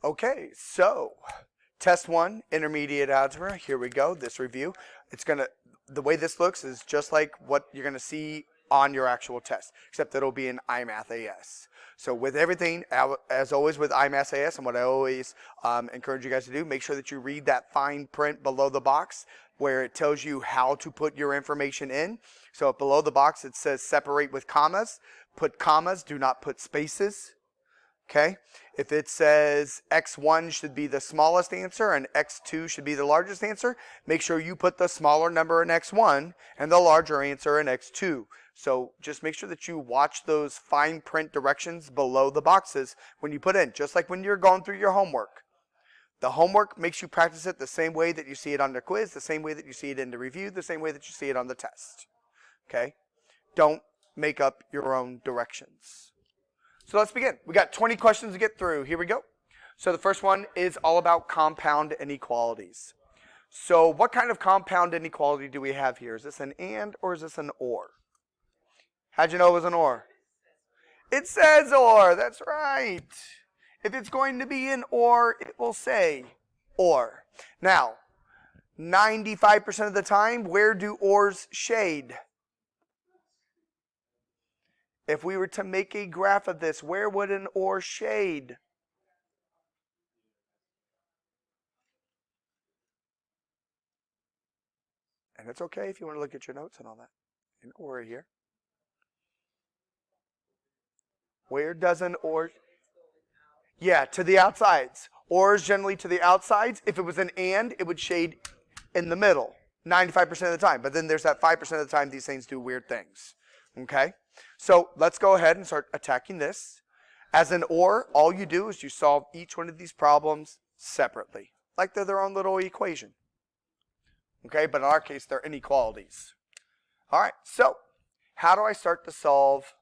Okay, so test 1, intermediate algebra. Here we go, this review. The way this looks is just like what you're going to see on your actual test, except it'll be in IMath.AS. So with everything, as always with IMath.AS, and what I always encourage you guys to do, make sure that you read that fine print below the box where it tells you how to put your information in. So below the box it says separate with commas. Put commas, do not put spaces. Okay, if it says x1 should be the smallest answer and x2 should be the largest answer, make sure you put the smaller number in x1 and the larger answer in x2. So just make sure that you watch those fine print directions below the boxes when you put in, just like when you're going through your homework. The homework makes you practice it the same way that you see it on the quiz, the same way that you see it in the review, the same way that you see it on the test. Okay, don't make up your own directions. So let's begin. We got 20 questions to get through. Here we go. So the first one is all about compound inequalities. So what kind of compound inequality do we have here? Is this an and or is this an or? How'd you know it was an or? It says or. That's right. If it's going to be an or, it will say or. Now, 95% of the time, where do ors shade? If we were to make a graph of this, where would an or shade? And it's okay if you want to look at your notes and all that. An or here. Where does an or? Yeah, to the outsides. Or is generally to the outsides. If it was an and, it would shade in the middle 95% of the time. But then there's that 5% of the time these things do weird things. Okay? So let's go ahead and start attacking this. As an or, all you do is you solve each one of these problems separately, like they're their own little equation. Okay, but in our case, they're inequalities. All right, so how do I start to solve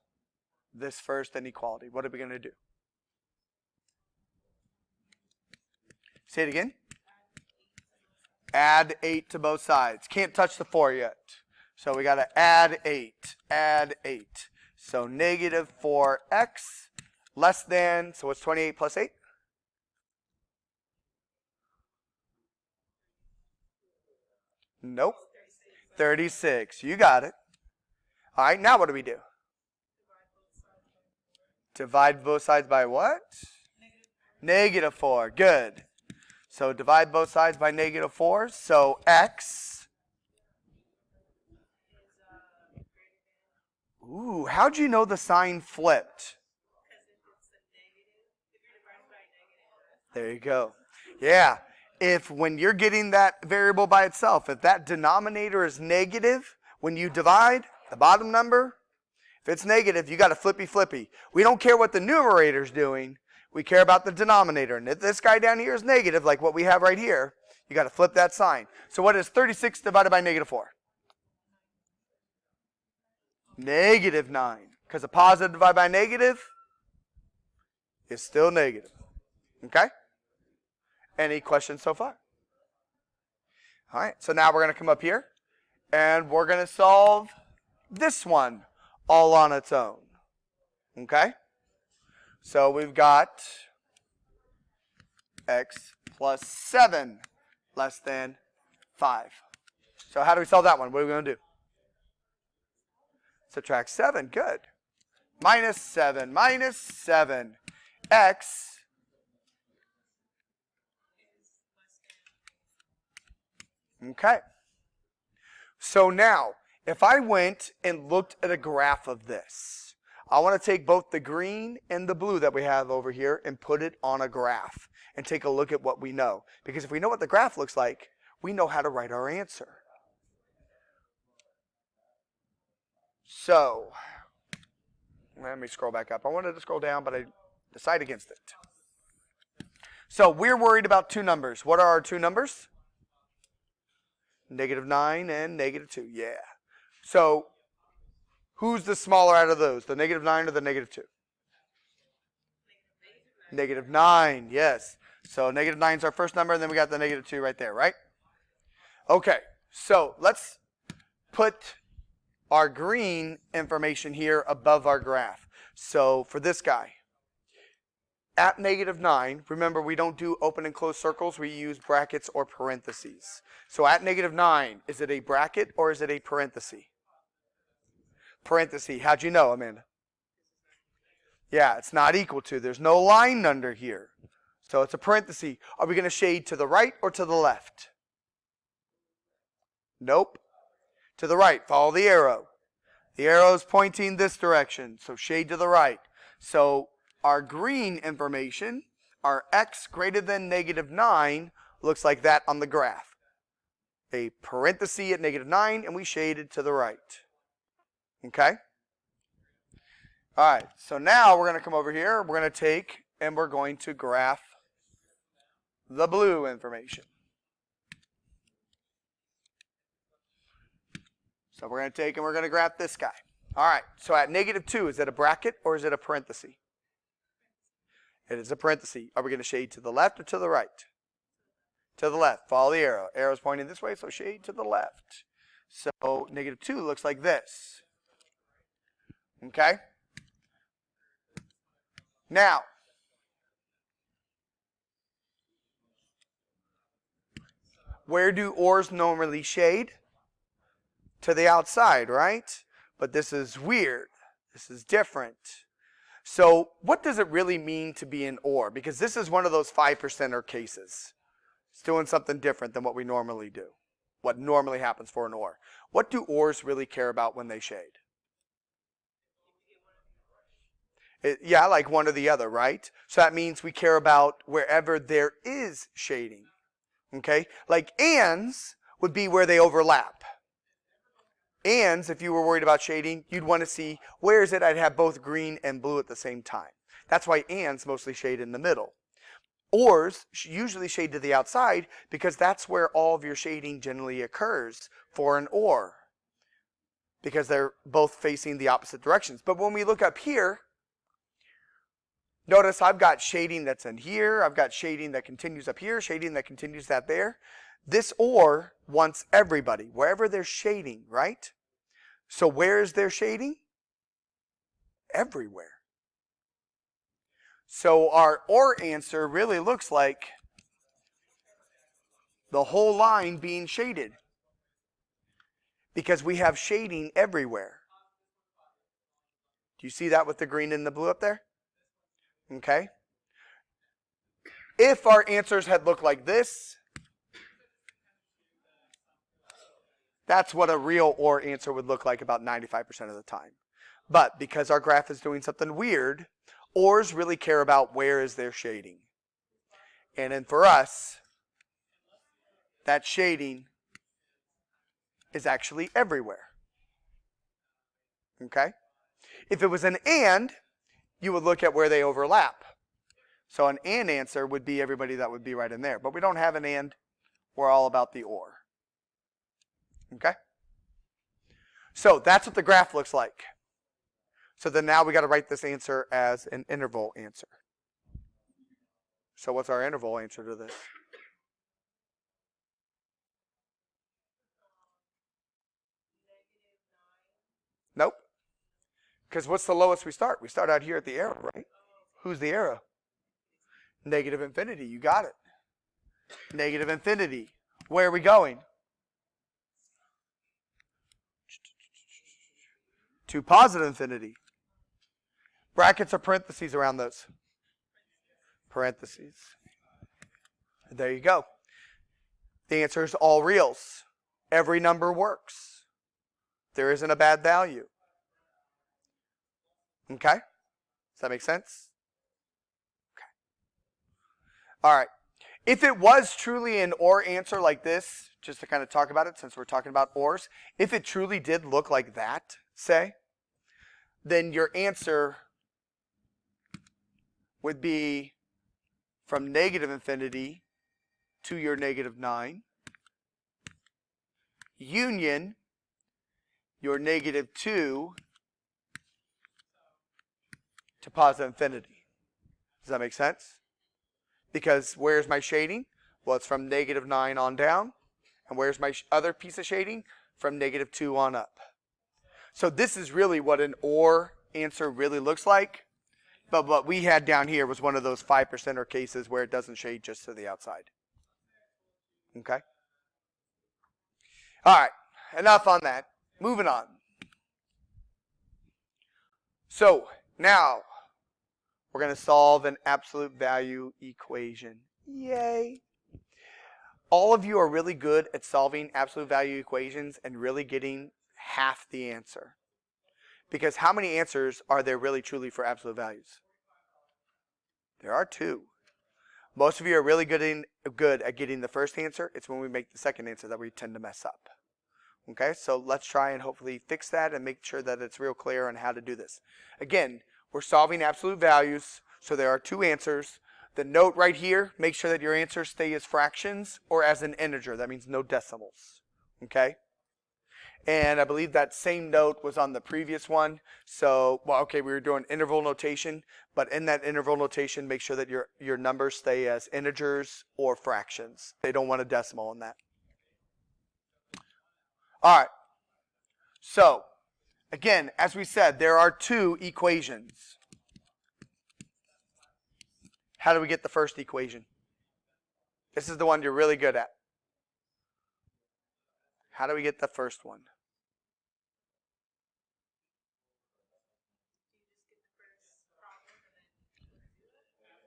this first inequality? What are we going to do? Say it again. Add 8 to both sides. Can't touch the 4 yet. So we got to add 8, add 8. So negative 4x less than, so what's 28 plus 8? Nope. 36. You got it. All right, now what do we do? Divide both sides by what? Negative 4. Good. So divide both sides by negative 4. So x. Ooh, how'd you know the sign flipped? There you go. Yeah, if when you're getting that variable by itself, if that denominator is negative, when you divide the bottom number, if it's negative, you got a flippy. We don't care what the numerator's doing. We care about the denominator. And if this guy down here is negative, like what we have right here, you got to flip that sign. So what is 36 divided by negative 4? Negative 9. Because a positive divided by negative is still negative. Okay? Any questions so far? All right, so now we're going to come up here and we're going to solve this one all on its own. Okay? So we've got x plus 7 less than 5. So how do we solve that one? What are we going to do? Subtract 7. Good. Minus 7. Minus 7. X okay. So now, if I went and looked at a graph of this, I want to take both the green and the blue that we have over here and put it on a graph and take a look at what we know. Because if we know what the graph looks like, we know how to write our answer. So, let me scroll back up. I wanted to scroll down, but I decided against it. So, we're worried about two numbers. What are our two numbers? Negative 9 and negative 2. Yeah. So, who's the smaller out of those? The negative 9 or the negative 2? Negative 9, yes. So, negative 9 is our first number, and then we got the negative 2 right there, right? Okay. So, let's put our green information here above our graph. So, for this guy, at -9, remember we don't do open and closed circles, we use brackets or parentheses. So at -9, is it a bracket or is it a parenthesis? Parenthesis. How'd you know, Amanda? Yeah, it's not equal to. There's no line under here. So it's a parenthesis. Are we going to shade to the right or to the left? Nope. To the right. Follow the arrow. The arrow is pointing this direction, so shade to the right. So our green information, our x greater than -9, looks like that on the graph. A parenthesis at -9, and we shaded to the right. Okay? All right, so now we're going to come over here. We're going to take and we're going to graph the blue information. So we're going to take and we're going to graph this guy. All right, so at -2, is it a bracket or is it a parenthesis? It is a parenthesis. Are we going to shade to the left or to the right? To the left. Follow the arrow. Arrow's pointing this way, so shade to the left. So -2 looks like this. Okay? Now, where do ores normally shade? To the outside, right? But this is weird. This is different. So what does it really mean to be an ore? Because this is one of those 5%er cases. It's doing something different than what we normally do. What normally happens for an ore. What do ores really care about when they shade? Yeah, like one or the other, right? So that means we care about wherever there is shading. Okay? Like ands would be where they overlap. Ands, if you were worried about shading, you'd want to see where is it I'd have both green and blue at the same time. That's why ands mostly shade in the middle. Ores usually shade to the outside because that's where all of your shading generally occurs for an ore. Because they're both facing the opposite directions. But when we look up here, notice I've got shading that's in here. I've got shading that continues up here, shading that continues that there. This ore wants everybody, wherever there's shading, right? So where is there shading? Everywhere. So our ore answer really looks like the whole line being shaded. Because we have shading everywhere. Do you see that with the green and the blue up there? Okay. If our answers had looked like this, that's what a real ore answer would look like about 95% of the time. But because our graph is doing something weird, ores really care about where is their shading. And then for us, that shading is actually everywhere. Okay? If it was an and, you would look at where they overlap. So an and answer would be everybody that would be right in there. But we don't have an and. We're all about the or. Okay? So that's what the graph looks like. So then now we got to write this answer as an interval answer. So what's our interval answer to this? Nope. Because what's the lowest we start? We start out here at the arrow, right? Who's the arrow? Negative infinity. You got it. Negative infinity. Where are we going? To positive infinity. Brackets or parentheses around those? Parentheses. There you go. The answer is all reals. Every number works. There isn't a bad value. Okay? Does that make sense? Okay. All right. If it was truly an or answer like this, just to kind of talk about it since we're talking about ors, if it truly did look like that, say, then your answer would be from negative infinity to your -9, union your -2 to positive infinity. Does that make sense? Because where's my shading? Well, it's from -9 on down. And where's my other piece of shading? From -2 on up. So this is really what an or answer really looks like. But what we had down here was one of those 5%er cases where it doesn't shade just to the outside. Okay? All right, enough on that. Moving on. So now we're going to solve an absolute value equation. Yay. All of you are really good at solving absolute value equations and really getting half the answer. Because how many answers are there really truly for absolute values? There are 2. Most of you are really good at getting the first answer. It's when we make the second answer that we tend to mess up. Okay, so let's try and hopefully fix that and make sure that it's real clear on how to do this. Again, we're solving absolute values, so there are 2 answers. The note right here, make sure that your answers stay as fractions or as an integer. That means no decimals. Okay? And I believe that same note was on the previous one. So, well, okay, we were doing interval notation, but in that interval notation, make sure that your numbers stay as integers or fractions. They don't want a decimal in that. All right. So, again, as we said, there are 2 equations. How do we get the first equation? This is the one you're really good at. How do we get the first one?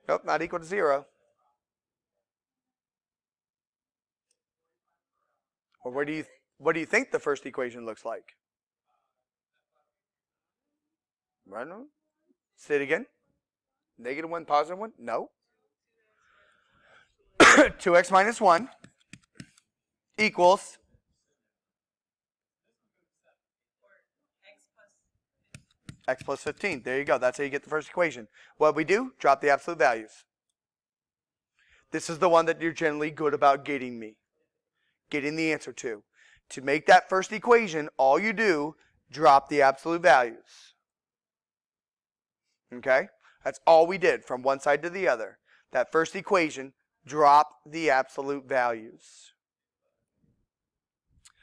Nope, not equal to 0. Or what do you think the first equation looks like? Right on. Say it again. -1, +1? No. 2x minus 1 equals x plus 15. There you go. That's how you get the first equation. What we do, drop the absolute values. This is the one that you're generally good about getting the answer to. To make that first equation, all you do, drop the absolute values. Okay? That's all we did from one side to the other. That first equation, drop the absolute values.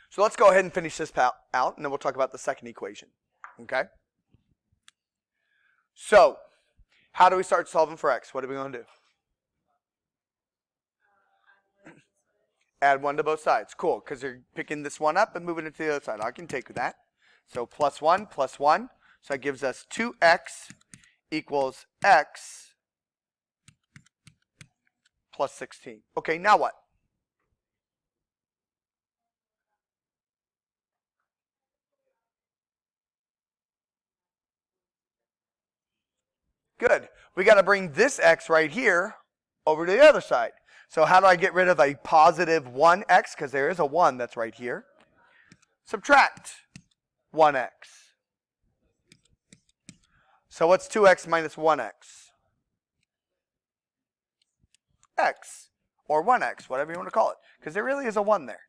So let's go ahead and finish this out, and then we'll talk about the second equation. Okay? So, how do we start solving for x? What are we going to do? Add 1 to both sides. Cool, because you're picking this one up and moving it to the other side. I can take that. So plus 1, plus 1. So that gives us 2x equals x plus 16. Okay, now what? Good. We got to bring this x right here over to the other side. So how do I get rid of a positive 1x? Because there is a 1 that's right here. Subtract 1x. So what's 2x minus 1x? X. Or 1x, whatever you want to call it. Because there really is a 1 there.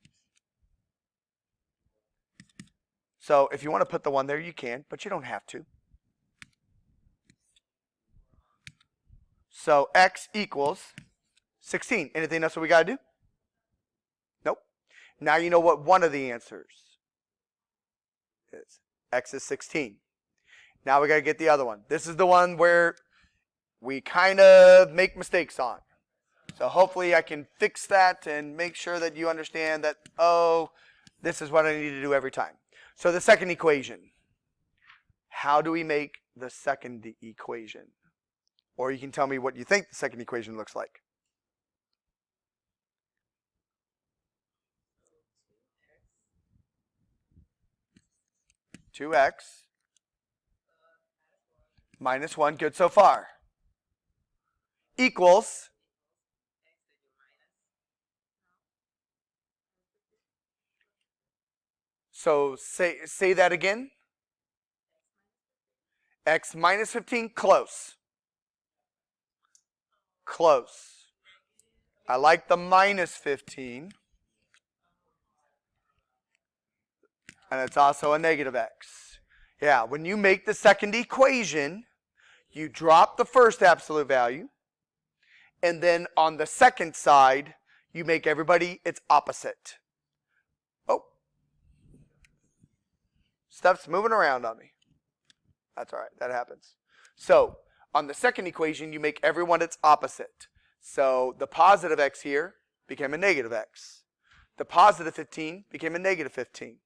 So if you want to put the 1 there, you can, but you don't have to. So x equals 16. Anything else that we got to do? Nope. Now you know what one of the answers is. X is 16. Now we got to get the other one. This is the one where we kind of make mistakes on. So hopefully I can fix that and make sure that you understand that, oh, this is what I need to do every time. So the second equation. How do we make the second equation? Or you can tell me what you think the second equation looks like. 2x minus 1, good so far, equals so say that again. X minus 15, close. Close. I like the minus 15. And it's also a negative x. Yeah, when you make the second equation, you drop the first absolute value. And then on the second side, you make everybody its opposite. Oh. Stuff's moving around on me. That's all right. That happens. So On the second equation, you make everyone its opposite. So the positive x here became a negative x. The positive 15 became a negative 15.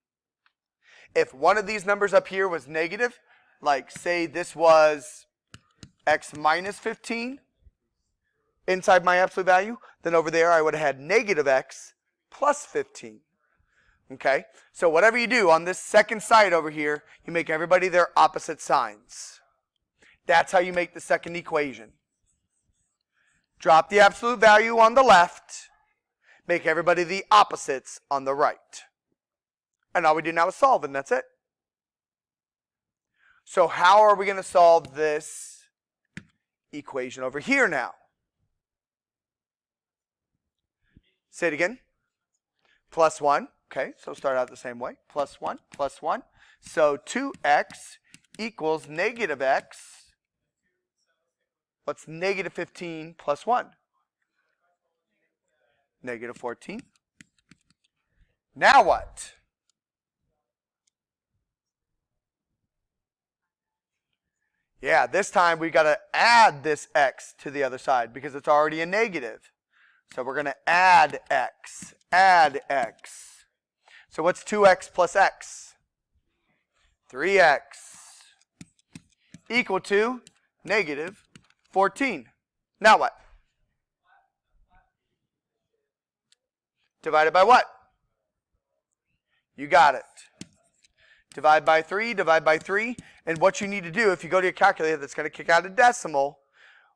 If one of these numbers up here was negative, like say this was x minus 15 inside my absolute value, then over there I would have had negative x plus 15. Okay? So whatever you do on this second side over here, you make everybody their opposite signs. That's how you make the second equation. Drop the absolute value on the left, make everybody the opposites on the right. And all we do now is solve, and that's it. So how are we going to solve this equation over here now? Say it again. Plus 1. Okay, so start out the same way. Plus 1, plus 1. So 2x equals negative x. What's negative 15 plus 1? Negative 14. Now what? Yeah, this time we got to add this x to the other side because it's already a negative. So we're going to add x. Add x. So what's 2x plus x? 3x equal to negative 14. Now what? Divided by what? You got it. Divide by 3, divide by 3. And what you need to do, if you go to your calculator, that's going to kick out a decimal.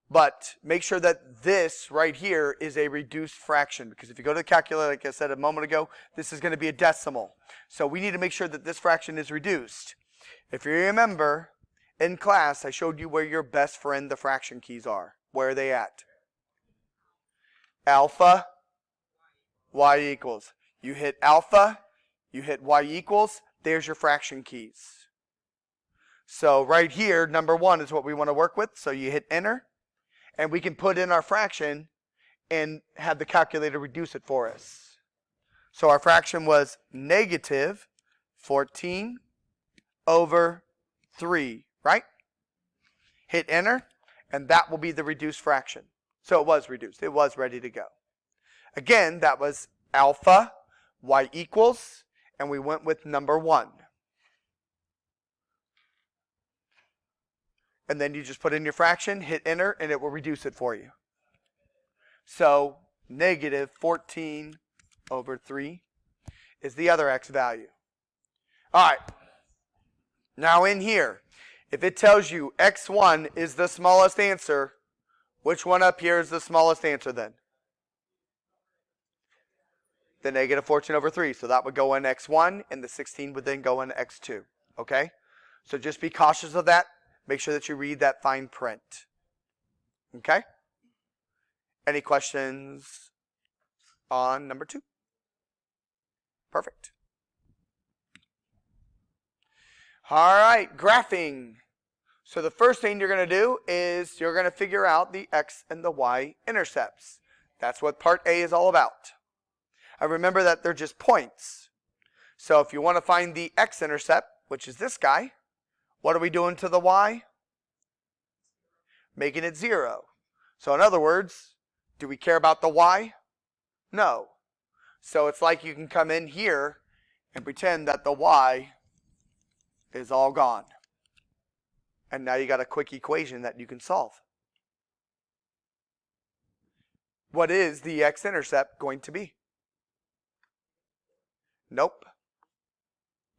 But make sure that this right here is a reduced fraction. Because if you go to the calculator, like I said a moment ago, this is going to be a decimal. So we need to make sure that this fraction is reduced. If you remember, in class, I showed you where your best friend, the fraction keys are. Where are they at? Alpha, y equals. You hit alpha, you hit y equals, there's your fraction keys. So right here, number 1 is what we want to work with. So you hit enter, and we can put in our fraction and have the calculator reduce it for us. So our fraction was negative 14 over 3, right? Hit enter, and that will be the reduced fraction. So it was reduced. It was ready to go. Again, that was alpha, y equals, and we went with number 1. And then you just put in your fraction, hit enter, and it will reduce it for you. So negative 14 over 3 is the other x value. All right. Now in here, if it tells you x1 is the smallest answer, which one up here is the smallest answer then? The negative 14 over 3. So that would go in x1, and the 16 would then go in x2. Okay? So just be cautious of that. Make sure that you read that fine print. Okay? Any questions on number 2? Perfect. All right, graphing. So the first thing you're going to do is you're going to figure out the x and the y intercepts. That's what part A is all about. And remember that they're just points. So if you want to find the x-intercept, which is this guy, what are we doing to the y? Making it 0. So in other words, do we care about the y? No. So it's like you can come in here and pretend that the y is all gone. And now you got a quick equation that you can solve. What is the x-intercept going to be? Nope.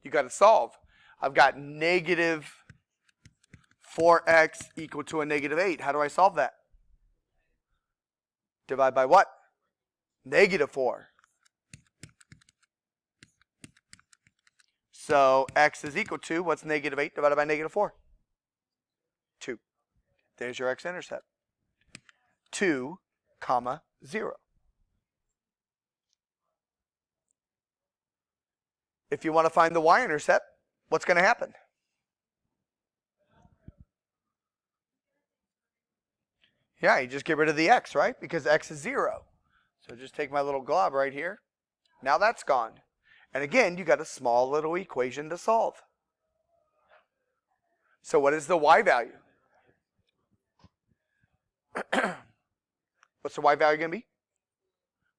You got to solve. I've got negative 4x equal to a negative 8. How do I solve that? Divide by what? Negative 4. So x is equal to, what's negative 8 divided by negative 4? 2. There's your x-intercept. 2, 0. If you want to find the y-intercept, what's going to happen? Yeah, you just get rid of the x, right? Because x is 0. So just take my little glob right here. Now that's gone. And again, you got a small little equation to solve. So what is the y value? What's the y value going to be?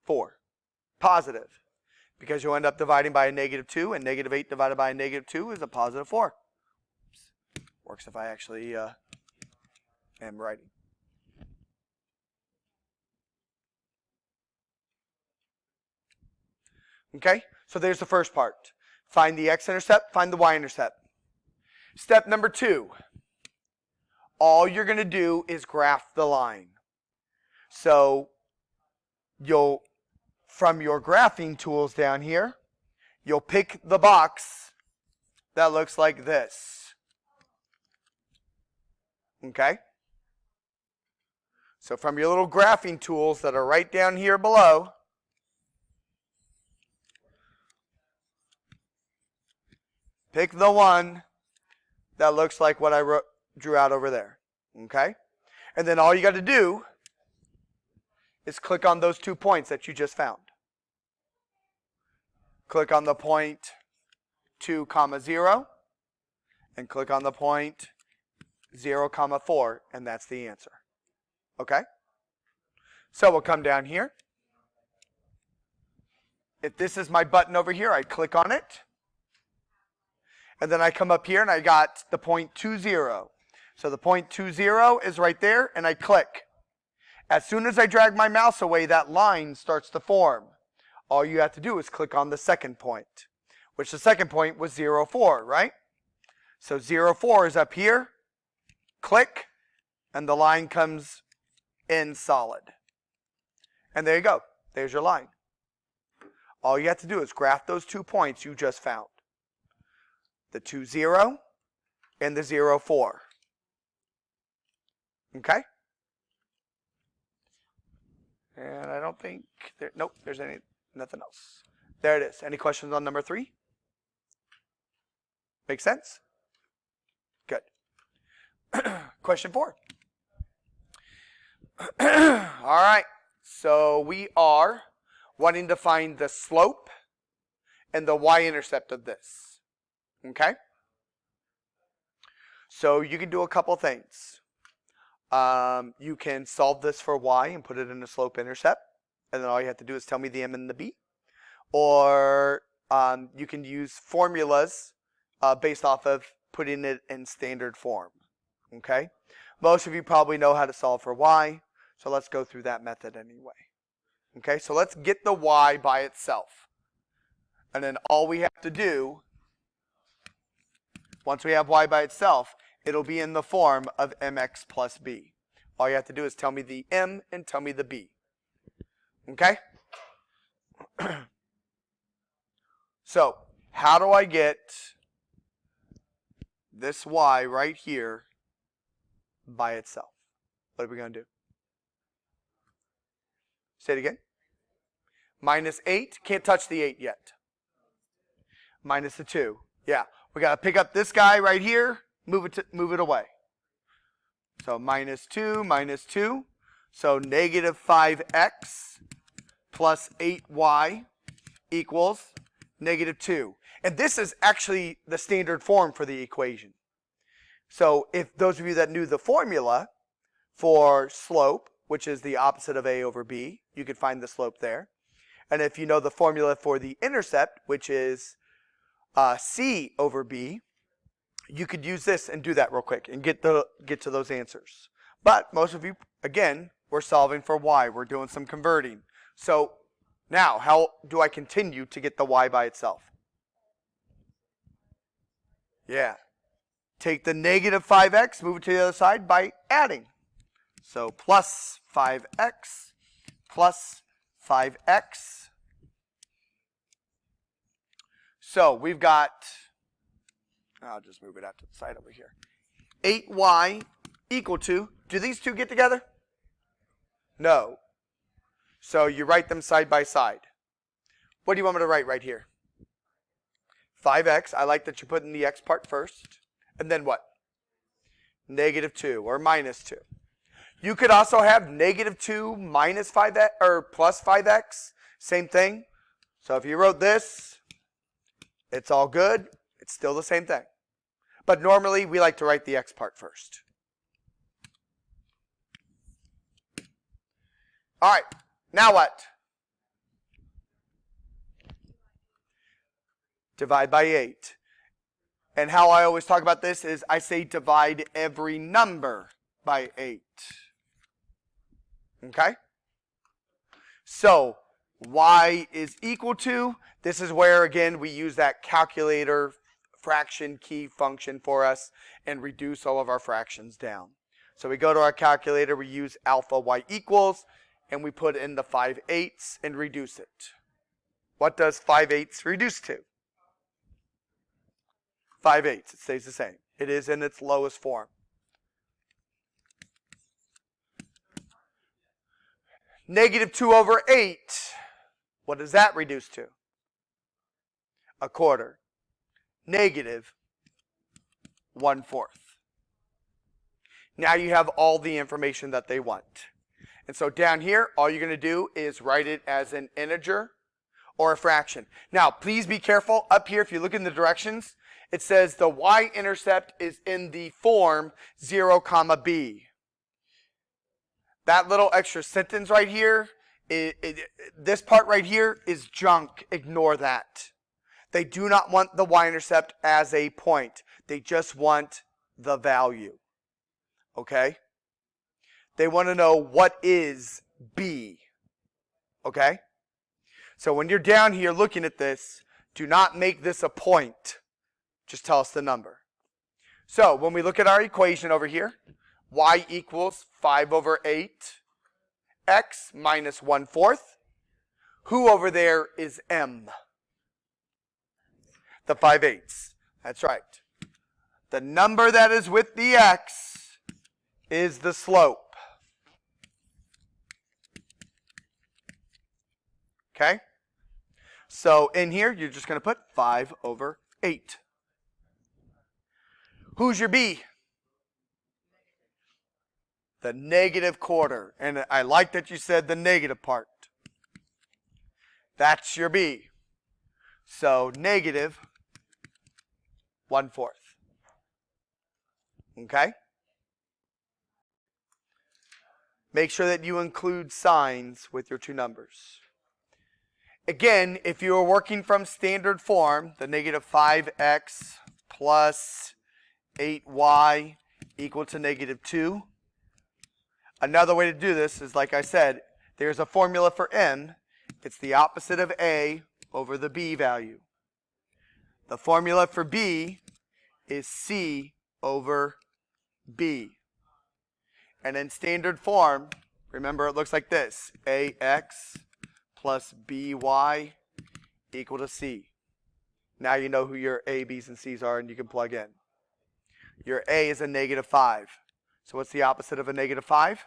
4. Positive. Because you'll end up dividing by a negative 2, and negative 8 divided by a negative 2 is a positive 4. Oops. Works if I actually am writing. Okay, so there's the first part. Find the x-intercept, find the y-intercept. Step number 2. All you're going to do is graph the line. So you'll, from your graphing tools down here, you'll pick the box that looks like this. Okay? So from your little graphing tools that are right down here below, pick the one that looks like what I drew out over there. Okay? And then all you got to do is click on those 2 points that you just found. Click on the point 2, 0, and click on the point 0, 4, and that's the answer. Okay? So we'll come down here. If this is my button over here, I click on it. And then I come up here and I got the point 2, 0. So the point 2, 0 is right there, and I click. As soon as I drag my mouse away, that line starts to form. All you have to do is click on the second point, which the second point was 0, 4, right? So 0, 4 is up here. Click, and the line comes in solid. And there you go. There's your line. All you have to do is graph those 2 points you just found. The 2, 0 and the 0, 4. Okay? And I don't think nope, there's nothing else. There it is. Any questions on number 3? Make sense? Good. Question 4. All right. So we are wanting to find the slope and the y-intercept of this. Okay? So you can do a couple things. You can solve this for y and put it in a slope-intercept, and then all you have to do is tell me the m and the b. Or you can use formulas based off of putting it in standard form. Okay? Most of you probably know how to solve for y, so let's go through that method anyway. Okay? So let's get the y by itself. And then all we have to do, once we have y by itself, it'll be in the form of mx plus b. All you have to do is tell me the m and tell me the b. Okay? So, how do I get this y right here by itself? What are we going to do? Say it again. Minus 8. Can't touch the 8 yet. Minus the 2. Yeah. We got to pick up this guy right here. Move it away. So minus 2, minus 2. So negative 5x plus 8y equals negative 2. And this is actually the standard form for the equation. So if those of you that knew the formula for slope, which is the opposite of a over b, you could find the slope there. And if you know the formula for the intercept, which is c over b, you could use this and do that real quick and get to those answers. But most of you, again, we're solving for y. We're doing some converting. So now, how do I continue to get the y by itself? Yeah. Take the negative 5x, move it to the other side by adding. So plus 5x plus 5x. So we've got, I'll just move it out to the side over here. 8y equal to, do these two get together? No. So you write them side by side. What do you want me to write right here? 5x, I like that you're putting the x part first. And then what? Negative 2 or minus 2. You could also have negative 2 minus 5x or plus 5x. Same thing. So if you wrote this, it's all good. It's still the same thing. But normally we like to write the x part first. All right, now what? Divide by 8. And how I always talk about this is I say divide every number by 8. Okay? So, y is equal to, this is where, again, we use that calculator fraction key function for us and reduce all of our fractions down. So we go to our calculator, we use alpha y equals, and we put in the 5/8 and reduce it. What does 5/8 reduce to? 5/8. It stays the same. It is in its lowest form. -2/8. What does that reduce to? 1/4. -1/4. Now you have all the information that they want. And so down here, all you're going to do is write it as an integer or a fraction. Now, please be careful. Up here, if you look in the directions, it says the y-intercept is in the form 0, b. That little extra sentence right here, this part right here is junk. Ignore that. They do not want the y-intercept as a point. They just want the value. Okay? They want to know what is b. Okay? So when you're down here looking at this, do not make this a point. Just tell us the number. So when we look at our equation over here, y equals 5/8, x minus 1/4. Who over there is m? The 5/8. That's right. The number that is with the x is the slope. Okay? So in here, you're just going to put 5/8. Who's your b? The -1/4. And I like that you said the negative part. That's your b. So -1/4. Okay? Make sure that you include signs with your two numbers. Again, if you are working from standard form, the -5x plus 8y equal to -2. Another way to do this is, like I said, there's a formula for m. It's the opposite of a over the b value. The formula for b is c over b. And in standard form, remember it looks like this. ax plus by equal to c. Now you know who your a, b's, and c's are and you can plug in. Your a is a -5. So what's the opposite of a -5?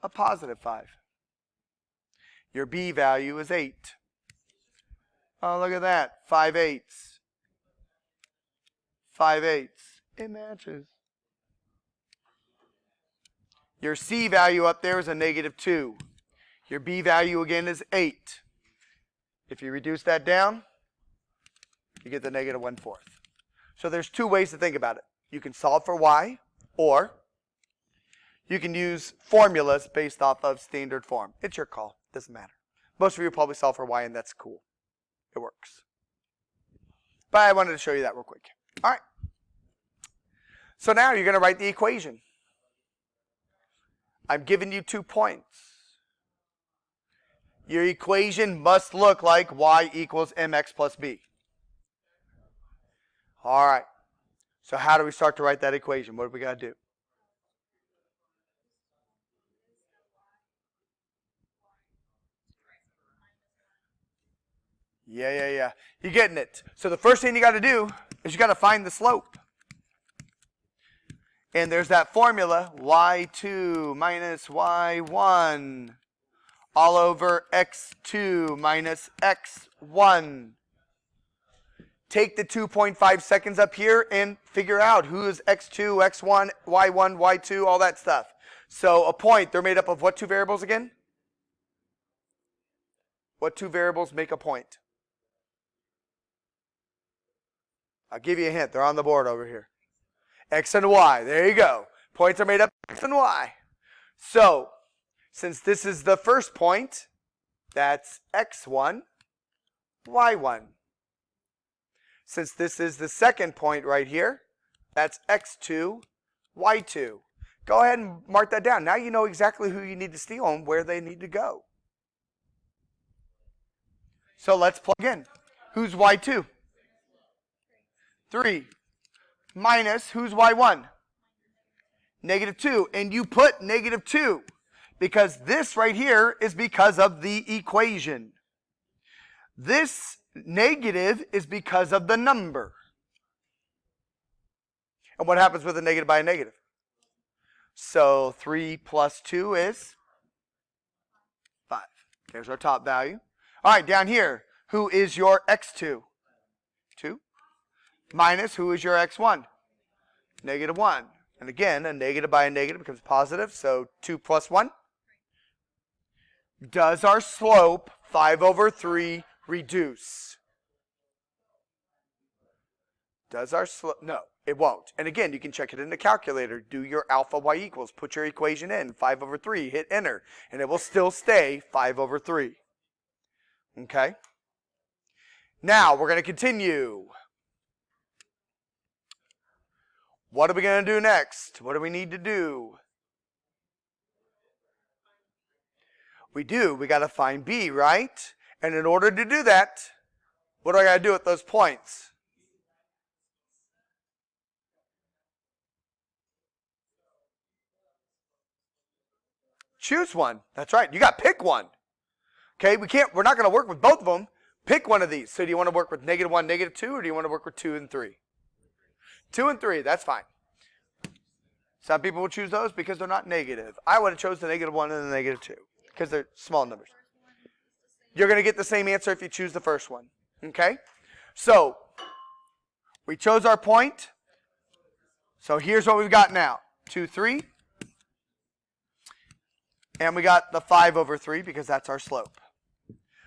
A +5. Your b value is 8. Oh, look at that. 5/8. 5/8. It matches. Your c value up there is a -2. Your b value again is 8. If you reduce that down, you get the -1/4. So there's two ways to think about it. You can solve for y, or you can use formulas based off of standard form. It's your call. Doesn't matter. Most of you probably solve for y, and that's cool. It works. But I wanted to show you that real quick. All right. So now you're going to write the equation. I'm giving you 2 points. Your equation must look like y equals mx plus b. All right. So how do we start to write that equation? What do we got to do? Yeah. You're getting it. So the first thing you got to do is you got to find the slope. And there's that formula, y2 minus y1 all over x2 minus x1. Take the 2.5 seconds up here and figure out who is x2, x1, y1, y2, all that stuff. So a point, they're made up of what two variables again? What two variables make a point? I'll give you a hint. They're on the board over here. X and y. There you go. Points are made up of x and y. So Since this is the first point, that's x1, y1. Since this is the second point right here, that's x2, y2. Go ahead and mark that down. Now you know exactly who you need to steal and where they need to go. So let's plug in. Who's y2? 3. Minus, who's y1? -2. And you put -2 because this right here is because of the equation. This negative is because of the number. And what happens with a negative by a negative? So 3 plus 2 is 5. There's our top value. All right, down here, who is your x2? 2. Minus, who is your x1? -1. And again, a negative by a negative becomes positive, so 2 plus 1. Does our slope, 5/3, reduce? Does our slope? No, it won't. And again, you can check it in the calculator. Do your alpha y equals. Put your equation in, 5/3, hit enter, and it will still stay 5/3. Okay? Now, we're going to continue. What are we going to do next? What do we need to do? We got to find b, right? And in order to do that, what do I got to do with those points? Choose one. That's right. You got to pick one. Okay, we're not going to work with both of them. Pick one of these. So do you want to work with -1, -2, or do you want to work with 2 and 3? 2 and 3, that's fine. Some people will choose those because they're not negative. I would have chose the -1 and the -2 because they're small numbers. You're going to get the same answer if you choose the first one. Okay? So, we chose our point. So here's what we've got now. 2, 3. And we got the 5/3 because that's our slope.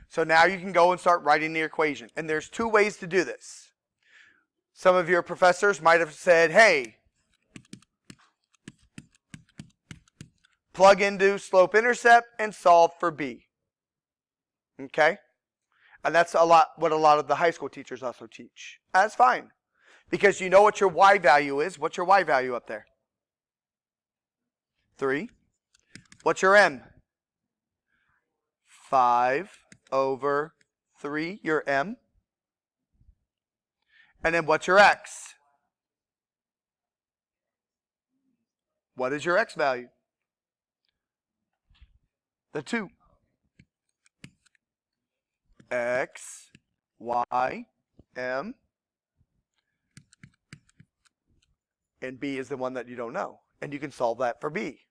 So now you can go and start writing the equation. And there's 2 ways to do this. Some of your professors might have said, hey, plug into slope-intercept and solve for b. Okay? And that's what a lot of the high school teachers also teach. That's fine. Because you know what your y value is. What's your y value up there? 3. What's your m? 5/3, your m. And then what's your x? What is your x value? The 2. X, y, m. And b is the one that you don't know. And you can solve that for b.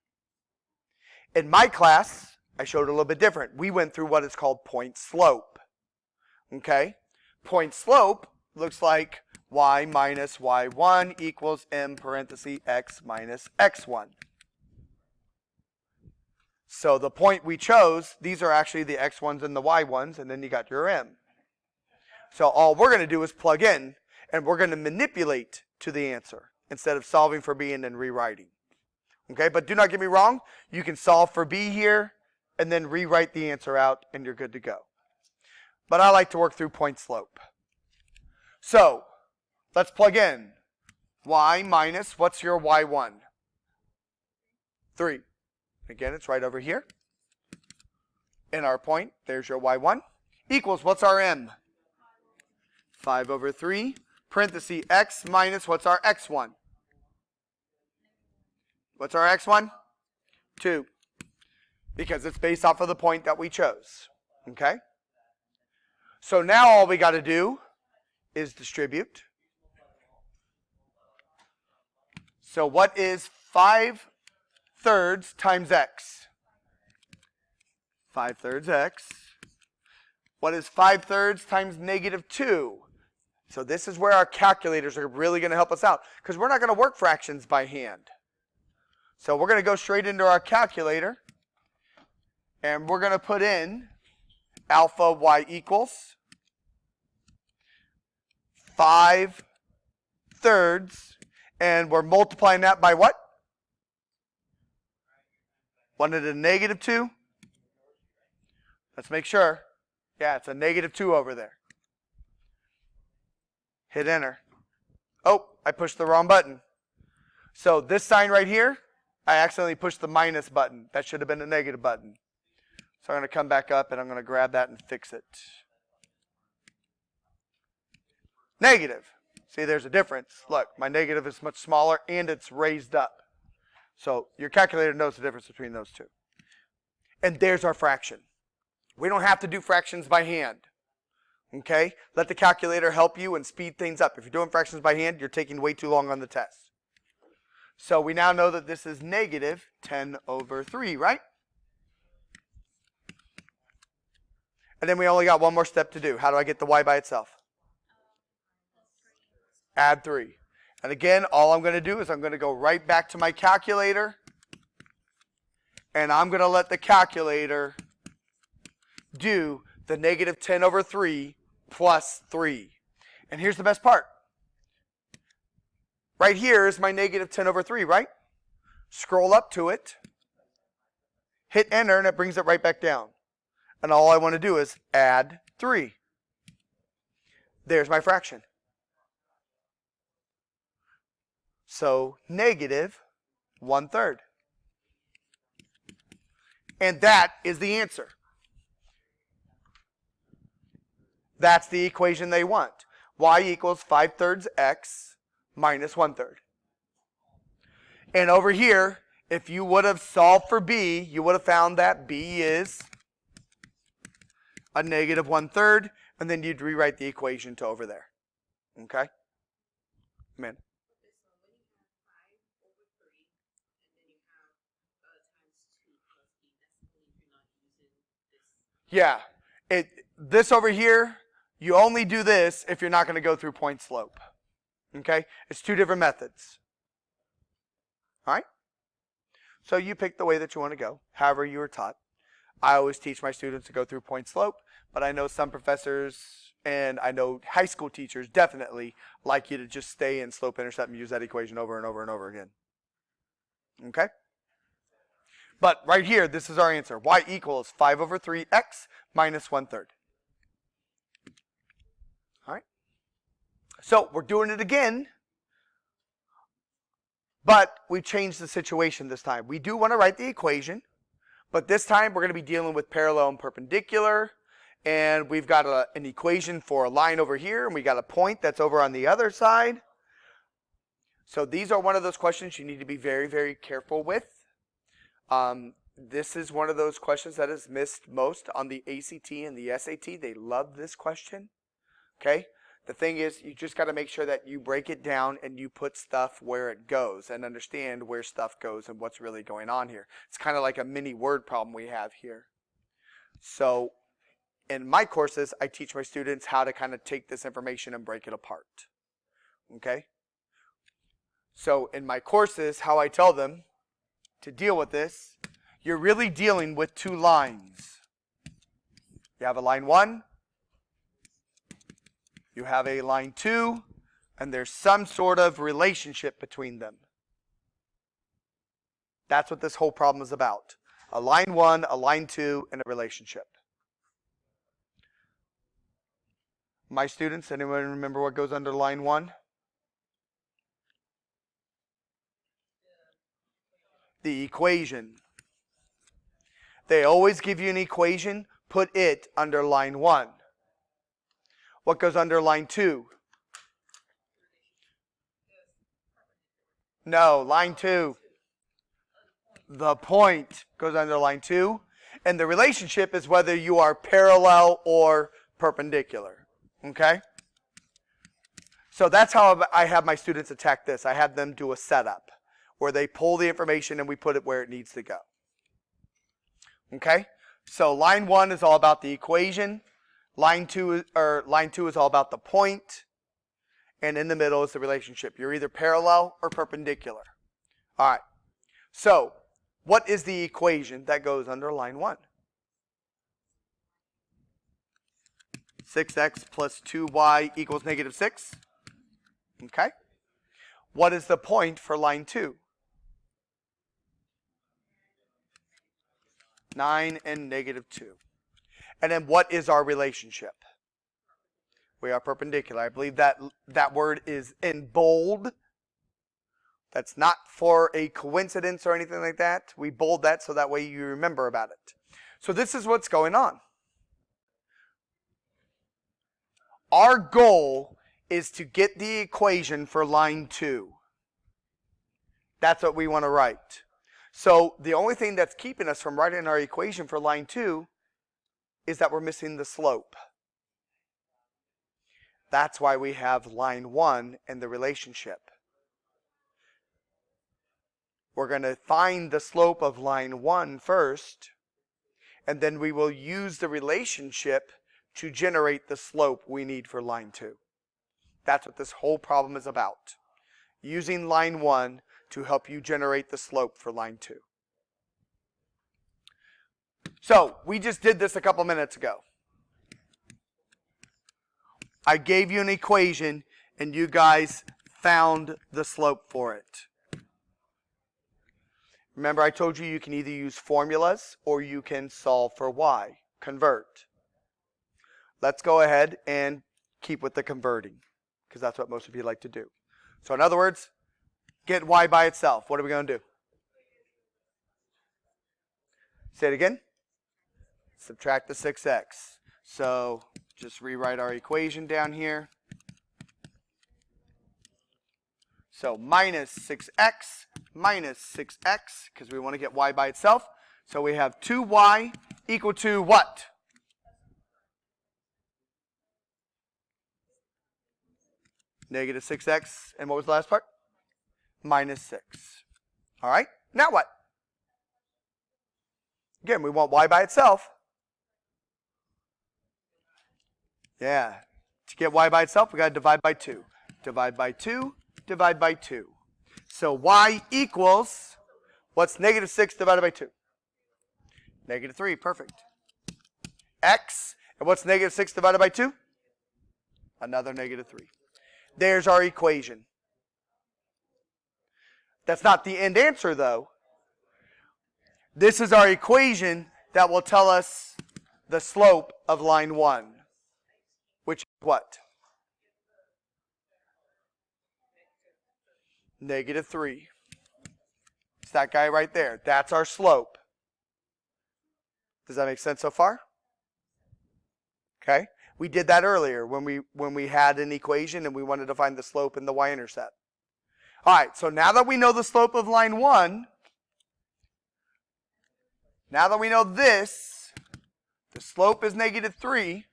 In my class, I showed a little bit different. We went through what is called point slope. Okay? Point slope looks like y minus y1 equals m parenthesis x minus x1. So the point we chose, these are actually the x1s and the y1s, and then you got your m. So all we're going to do is plug in, and we're going to manipulate to the answer instead of solving for b and then rewriting. Okay, but do not get me wrong, you can solve for b here and then rewrite the answer out and you're good to go. But I like to work through point slope. So, let's plug in. Y minus, what's your y1? 3. Again, it's right over here. In our point, there's your y1. Equals, what's our m? 5/3, parenthesis x minus, what's our x1? What's our x1? 2. Because it's based off of the point that we chose. Okay? So now all we got to do is distribute. So what is 5/3 times x? 5/3 x. What is 5/3 times -2? So this is where our calculators are really going to help us out, because we're not going to work fractions by hand. So we're going to go straight into our calculator, and we're going to put in alpha y equals 5/3, and we're multiplying that by what? Wanted a negative 2? Let's make sure. Yeah, it's a negative 2 over there. Hit enter. Oh, I pushed the wrong button. So this sign right here, I accidentally pushed the minus button. That should have been a negative button. So I'm going to come back up and I'm going to grab that and fix it. Negative. See, there's a difference. Look, my negative is much smaller and it's raised up. So your calculator knows the difference between those two. And there's our fraction. We don't have to do fractions by hand. Okay? Let the calculator help you and speed things up. If you're doing fractions by hand, you're taking way too long on the test. So we now know that this is negative 10 over 3, right? And then we only got one more step to do. How do I get the y by itself? Add 3. And again, all I'm going to do is I'm going to go right back to my calculator. And I'm going to let the calculator do the negative 10 over 3 plus 3. And here's the best part. Right here is my negative 10 over 3, right? Scroll up to it. Hit enter and it brings it right back down. And all I want to do is add 3. There's my fraction. So negative 1/3. And that is the answer. That's the equation they want. Y equals 5/3 x minus 1/3. And over here, if you would have solved for b, you would have found that b is a negative 1/3, and then you'd rewrite the equation to over there. Okay? Amen. Yeah. This over here, you only do this if you're not going to go through point slope. Okay? It's two different methods. All right? So you pick the way that you want to go, however you were taught. I always teach my students to go through point slope, but I know some professors and I know high school teachers definitely like you to just stay in slope intercept and use that equation over and over and over again. Okay? But right here, this is our answer. Y equals 5 over 3x minus 1/3. All right? So we're doing it again, but we changed the situation this time. We do want to write the equation, but this time we're going to be dealing with parallel and perpendicular, and we've got an equation for a line over here, and we got a point that's over on the other side. So these are one of those questions you need to be very, very careful with. This is one of those questions that is missed most on the ACT and the SAT. They love this question. Okay? The thing is, you just got to make sure that you break it down and you put stuff where it goes and understand where stuff goes and what's really going on here. It's kind of like a mini word problem we have here. So in my courses, I teach my students how to kind of take this information and break it apart. Okay? So in my courses, how I tell them to deal with this, you're really dealing with two lines. You have a line 1, you have a line 2, and there's some sort of relationship between them. That's what this whole problem is about. A line 1, a line 2, and a relationship. My students, anyone remember what goes under line 1? The equation. They always give you an equation, put it under line 1. What goes under line 2? No, line 2. The point goes under line 2. And the relationship is whether you are parallel or perpendicular. Okay? So that's how I have my students attack this. I have them do a setup where they pull the information and we put it where it needs to go. Okay? So line 1 is all about the equation. Line 2 is all about the point. And in the middle is the relationship. You're either parallel or perpendicular. All right. So what is the equation that goes under line 1? 6x plus 2y equals negative 6. Okay. What is the point for line 2? 9 and negative 2. And then what is our relationship? We are perpendicular. I believe that word is in bold. That's not for a coincidence or anything like that. We bold that so that way you remember about it. So this is what's going on. Our goal is to get the equation for line 2. That's what we want to write. So the only thing that's keeping us from writing our equation for line 2 is that we're missing the slope. That's why we have line 1 and the relationship. We're going to find the slope of line 1 first, and then we will use the relationship to generate the slope we need for line 2. That's what this whole problem is about. Using line 1 to help you generate the slope for line 2. So, we just did this a couple minutes ago. I gave you an equation, and you guys found the slope for it. Remember, I told you you can either use formulas or you can solve for y, convert. Let's go ahead and keep with the converting, because that's what most of you like to do. So in other words, get y by itself. What are we going to do? Say it again. Subtract the 6x. So just rewrite our equation down here. So minus 6x minus 6x, because we want to get y by itself. So we have 2y equal to what? Negative 6x, and what was the last part? Minus 6. All right, now what? Again, we want y by itself. Yeah, to get y by itself, we got to divide by 2. Divide by 2, divide by 2. So y equals, what's negative 6 divided by 2? Negative 3, perfect. X, and what's negative 6 divided by 2? Another negative 3. There's our equation. That's not the end answer, though. This is our equation that will tell us the slope of line 1, which is what? Negative 3. It's that guy right there. That's our slope. Does that make sense so far? Okay. We did that earlier when we had an equation and we wanted to find the slope and the y-intercept. All right, so now that we know the slope of line 1, now that we know this, the slope is negative 3,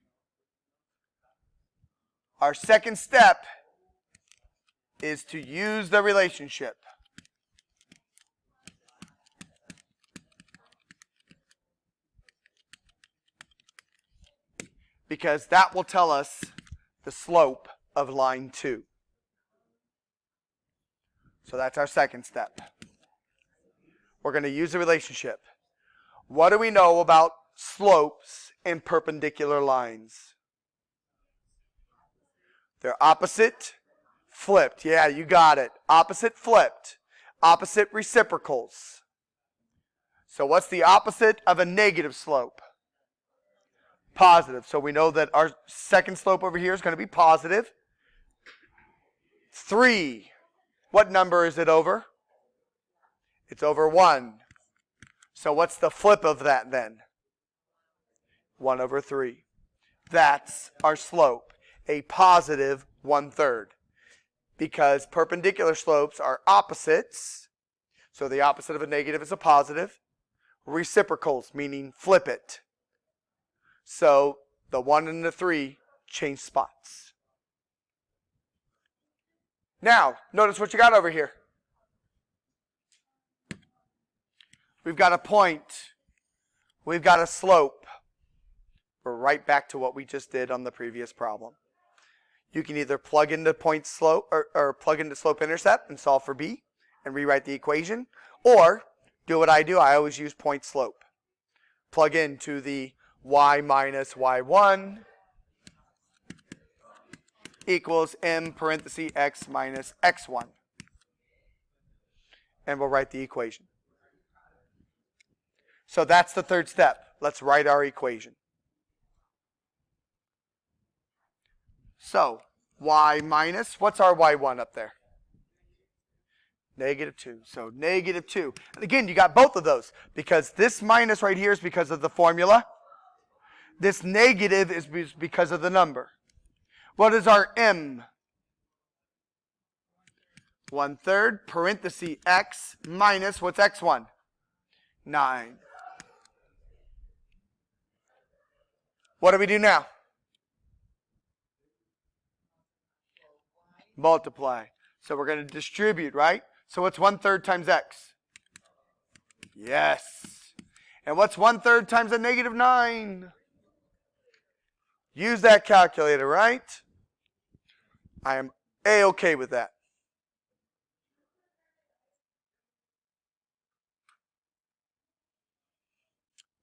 our second step is to use the relationship. Because that will tell us the slope of line 2. So that's our second step. We're going to use the relationship. What do we know about slopes and perpendicular lines? They're opposite, flipped. Yeah, you got it. Opposite, flipped. Opposite reciprocals. So what's the opposite of a negative slope? Positive. So we know that our second slope over here is going to be positive. 3. What number is it over? It's over 1. So what's the flip of that then? 1 over 3. That's our slope. A positive 1/3. Because perpendicular slopes are opposites. So the opposite of a negative is a positive. Reciprocals, meaning flip it. So the 1 and the 3 change spots. Now, notice what you got over here. We've got a point. We've got a slope. We're right back to what we just did on the previous problem. You can either plug into point slope or plug into slope intercept and solve for b and rewrite the equation, or do what I do. I always use point slope. Plug into the y minus y1 equals m parenthesis x minus x1. And we'll write the equation. So that's the third step. Let's write our equation. So y minus, what's our y1 up there? -2. So -2. And again, you got both of those because this minus right here is because of the formula. This negative is because of the number. What is our m? 1/3 parenthesis x minus, what's x1? 9. What do we do now? Multiply. So we're going to distribute, right? So what's 1/3 times x? Yes. And what's 1/3 times a -9? Use that calculator, right? I am A-okay with that.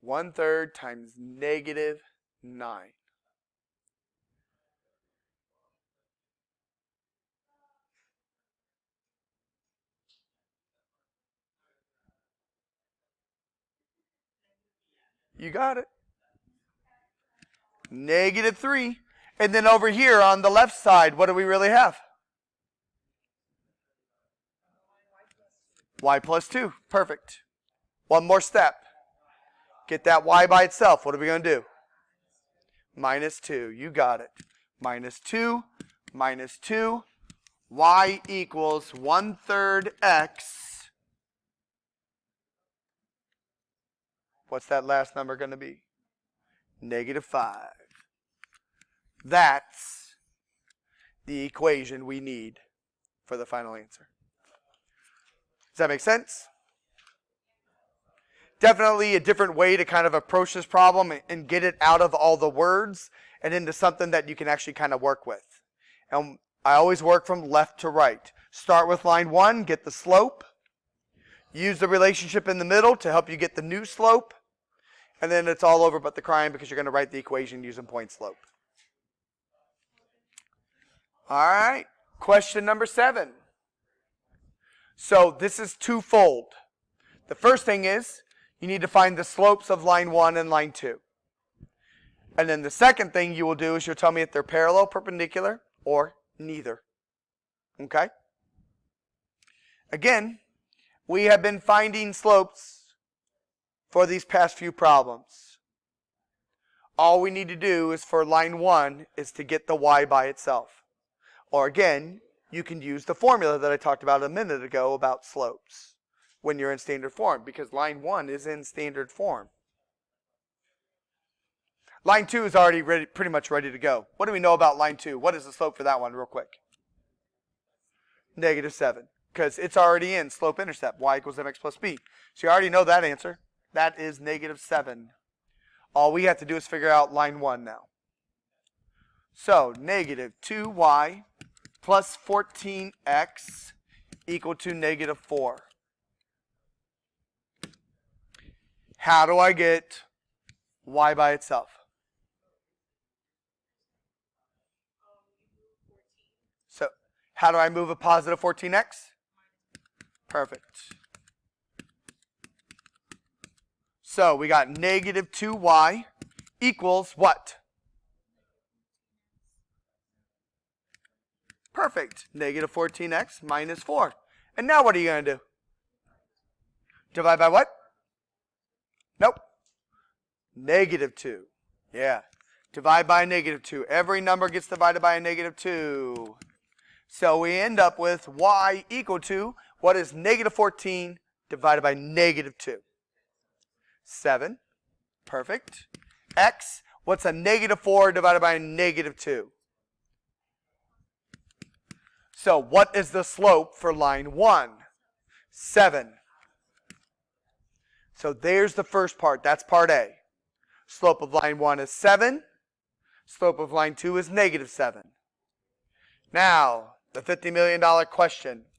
One-third times -9. You got it. -3. And then over here on the left side, what do we really have? Y plus 2. Perfect. One more step. Get that y by itself. What are we going to do? -2. You got it. -2 minus 2. Y equals 1/3 x. What's that last number going to be? -5. That's the equation we need for the final answer. Does that make sense? Definitely a different way to kind of approach this problem and get it out of all the words and into something that you can actually kind of work with. And I always work from left to right. Start with line 1, get the slope. Use the relationship in the middle to help you get the new slope. And then it's all over but the crying because you're going to write the equation using point slope. All right, question number 7. So this is twofold. The first thing is you need to find the slopes of line 1 and line 2. And then the second thing you will do is you'll tell me if they're parallel, perpendicular, or neither. Okay? Again, we have been finding slopes for these past few problems. All we need to do is for line 1 is to get the y by itself. Or again, you can use the formula that I talked about a minute ago about slopes when you're in standard form, because line 1 is in standard form. Line 2 is already ready, pretty much ready to go. What do we know about line 2? What is the slope for that one real quick? -7, because it's already in slope-intercept, y equals mx plus b. So you already know that answer. That is -7. All we have to do is figure out line 1 now. So -2y plus 14x equal to -4. How do I get y by itself? So how do I move a positive 14x? Perfect. So we got -2y equals what? Perfect. -14x minus 4. And now what are you going to do? Divide by what? Nope. -2. Yeah. Divide by a -2. Every number gets divided by a -2. So we end up with y equal to, what is -14 divided by -2? 7. Perfect. X, what's a -4 divided by a -2? So what is the slope for line 1? 7. So there's the first part. That's part A. Slope of line 1 is 7. Slope of line 2 is -7. Now, the $50 million question.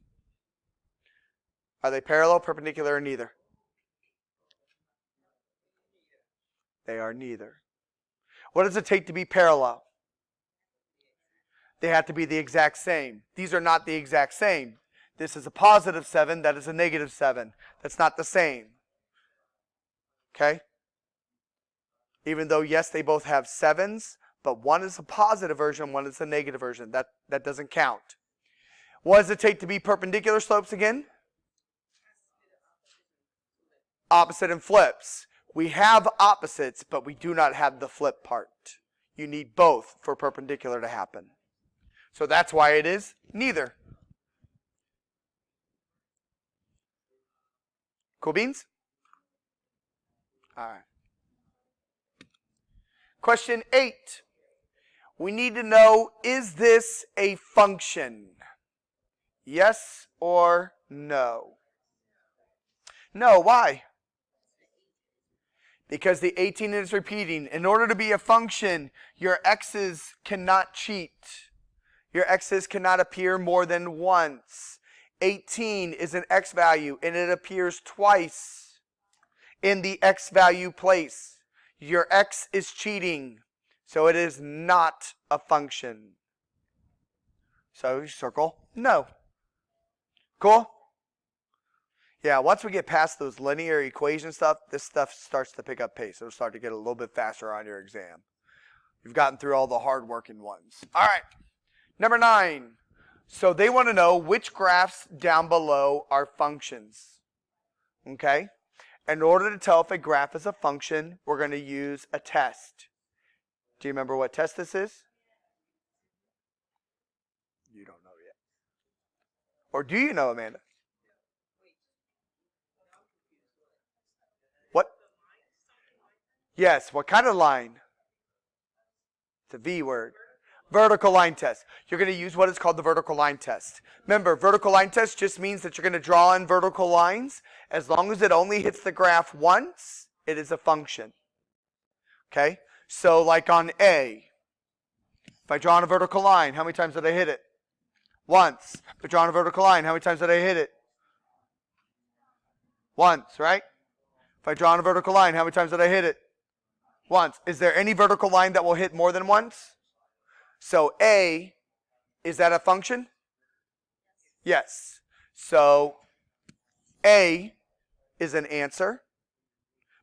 Are they parallel, perpendicular, or neither? They are neither. What does it take to be parallel? They have to be the exact same. These are not the exact same. This is a +7, that is a -7. That's not the same. Okay? Even though, yes, they both have 7s, but one is a positive version, one is a negative version. That doesn't count. What does it take to be perpendicular slopes again? Opposite and flips. We have opposites, but we do not have the flip part. You need both for perpendicular to happen. So that's why it is neither. Cool beans? All right. Question 8. We need to know, is this a function? Yes or no? No, why? Because the 18 is repeating. In order to be a function, your x's cannot cheat. Your x's cannot appear more than once. 18 is an x value, and it appears twice in the x value place. Your x is cheating, so it is not a function. So you circle no. Cool? Yeah, once we get past those linear equation stuff, this stuff starts to pick up pace. It'll start to get a little bit faster on your exam. You've gotten through all the hard-working ones. All right, number 9. So they want to know which graphs down below are functions. Okay? In order to tell if a graph is a function, we're going to use a test. Do you remember what test this is? You don't know yet. Or do you know, Amanda? What? Yes, what kind of line? It's a V word. Vertical line test. You're going to use what is called the vertical line test. Remember, vertical line test just means that you're going to draw in vertical lines. As long as it only hits the graph once, it is a function. Okay? So like on A, if I draw on a vertical line, how many times did I hit it? Once. If I draw on a vertical line, how many times did I hit it? Once, right? If I draw on a vertical line, how many times did I hit it? Once. Is there any vertical line that will hit more than once? So A, is that a function? Yes. So A is an answer.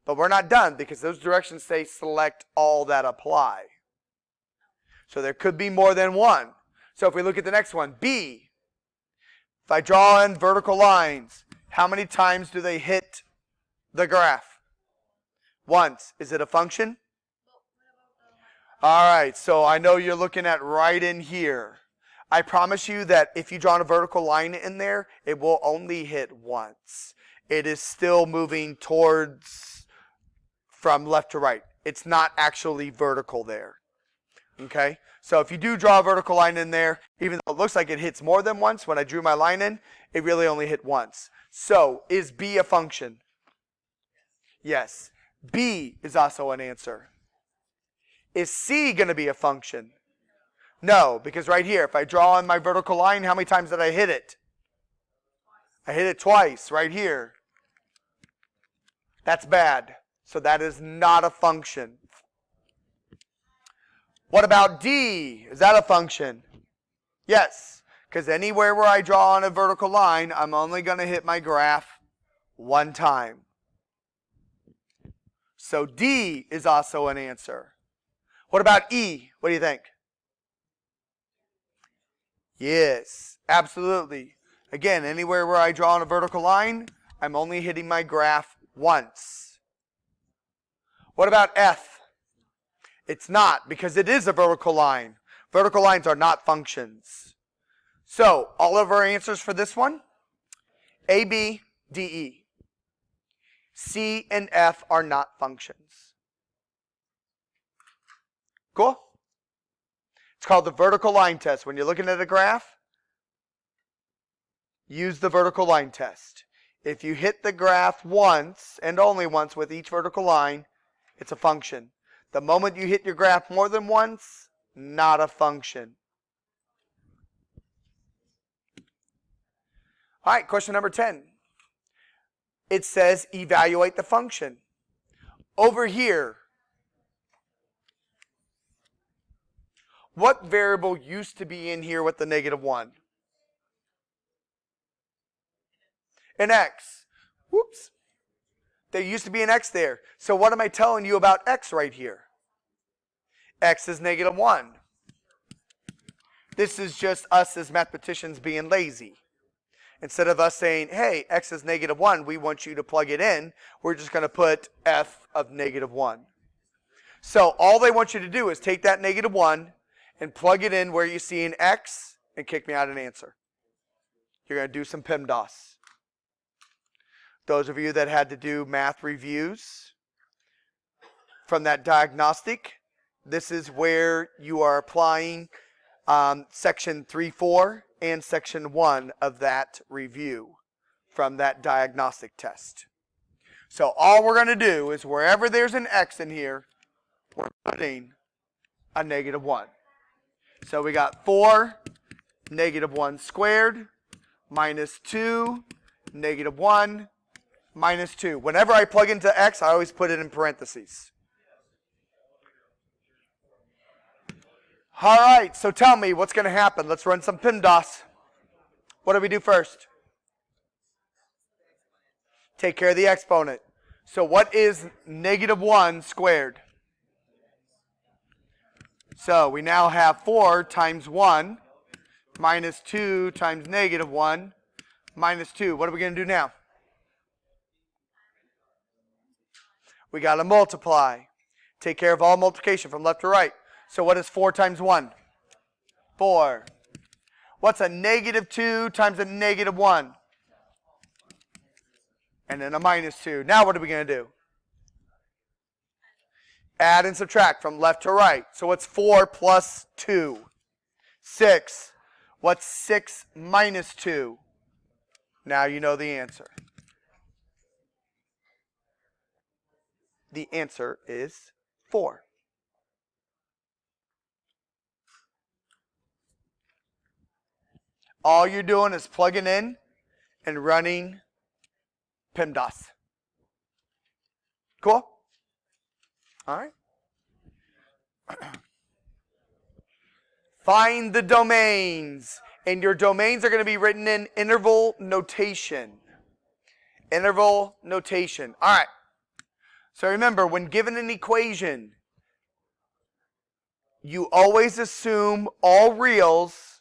But we're not done because those directions say select all that apply. So there could be more than one. So if we look at the next one, B. If I draw in vertical lines, how many times do they hit the graph? Once. Is it a function? All right, so I know you're looking at right in here. I promise you that if you draw a vertical line in there, it will only hit once. It is still moving towards from left to right. It's not actually vertical there. Okay? So if you do draw a vertical line in there, even though it looks like it hits more than once, when I drew my line in, it really only hit once. So is B a function? Yes. B is also an answer. Is C going to be a function? No, because right here, if I draw on my vertical line, how many times did I hit it? I hit it twice, right here. That's bad. So that is not a function. What about D? Is that a function? Yes, because anywhere where I draw on a vertical line, I'm only going to hit my graph one time. So D is also an answer. What about E? What do you think? Yes, absolutely. Again, anywhere where I draw on a vertical line, I'm only hitting my graph once. What about F? It's not, because it is a vertical line. Vertical lines are not functions. So, all of our answers for this one, A, B, D, E. C and F are not functions. Cool? It's called the vertical line test. When you're looking at a graph, use the vertical line test. If you hit the graph once, and only once with each vertical line, it's a function. The moment you hit your graph more than once, not a function. All right, question number 10. It says evaluate the function. Over here, what variable used to be in here with the -1? An x. Whoops. There used to be an x there. So what am I telling you about x right here? X is negative 1. This is just us as mathematicians being lazy. Instead of us saying, hey, x is negative 1, we want you to plug it in, we're just going to put f of negative 1. So all they want you to do is take that negative 1 and plug it in where you see an x and kick me out an answer. You're going to do some PEMDAS. Those of you that had to do math reviews from that diagnostic, this is where you are applying section 3.4 and section 1 of that review from that diagnostic test. So all we're going to do is wherever there's an x in here, we're putting a negative 1. So we got 4, negative 1 squared, minus 2, negative 1, minus 2. Whenever I plug into x, I always put it in parentheses. All right, so tell me what's going to happen. Let's run some PEMDAS. What do we do first? Take care of the exponent. So what is negative 1 squared? So we now have 4 times 1 minus 2 times negative 1 minus 2. What are we going to do now? We got to multiply. Take care of all multiplication from left to right. So what is 4 times 1? 4. What's a negative 2 times a negative 1? And then a minus 2. Now what are we going to do? Add and subtract from left to right. So what's 4 plus 2? 6. What's 6 minus 2? Now you know the answer. The answer is 4. All you're doing is plugging in and running PEMDAS. Cool? All right. Find the domains. And your domains are going to be written in interval notation. Interval notation. All right. So remember, when given an equation, you always assume all reals,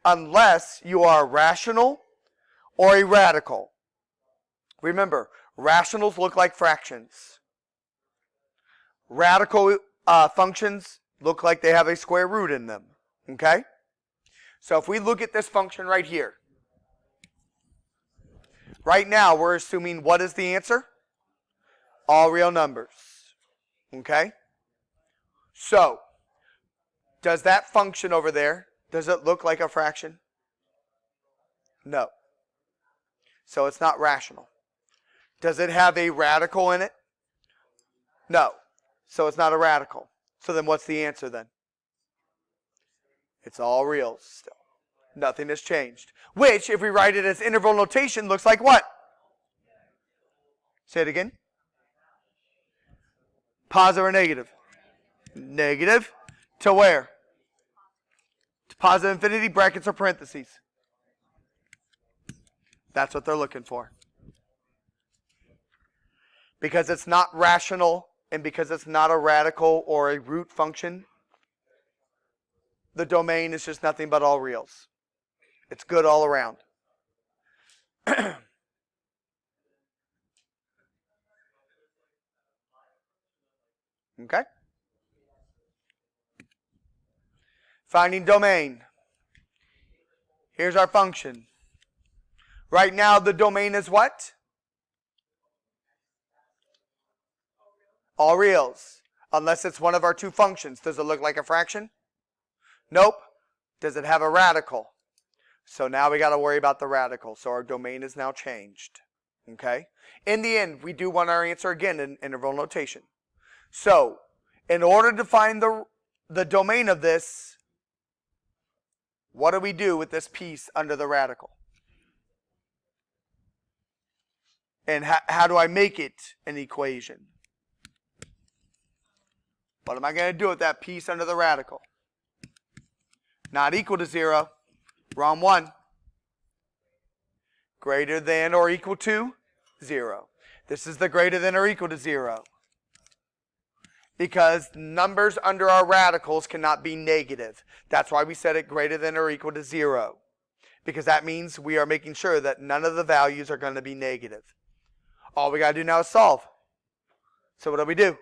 unless you are rational or a radical. Remember, rationals look like fractions. Radical functions look like they have a square root in them. Okay? So if we look at this function right here, right now we're assuming what is the answer? All real numbers. Okay? So, does that function over there, does it look like a fraction? No. So it's not rational. Does it have a radical in it? No. So it's not a radical. So then what's the answer then? It's all reals still. Nothing has changed. Which, if we write it as interval notation, looks like what? Say it again. Positive or negative? Negative. To where? To positive infinity, brackets or parentheses. That's what they're looking for. Because it's not rational and because it's not a radical or a root function, the domain is just nothing but all reals. It's good all around. Okay? Finding domain. Here's our function. Right now the domain is what? All reals. Unless it's one of our two functions. Does it look like a fraction? Nope. Does it have a radical? So now we got to worry about the radical. So our domain is now changed. Okay? In the end, we do want our answer again in interval notation. So, in order to find the domain of this, what do we do with this piece under the radical? And how do I make it an equation? What am I going to do with that piece under the radical? Not equal to 0. Wrong one. Greater than or equal to 0. This is the greater than or equal to 0. Because numbers under our radicals cannot be negative. That's why we set it greater than or equal to 0. Because that means we are making sure that none of the values are going to be negative. All we got to do now is solve. So what do we do?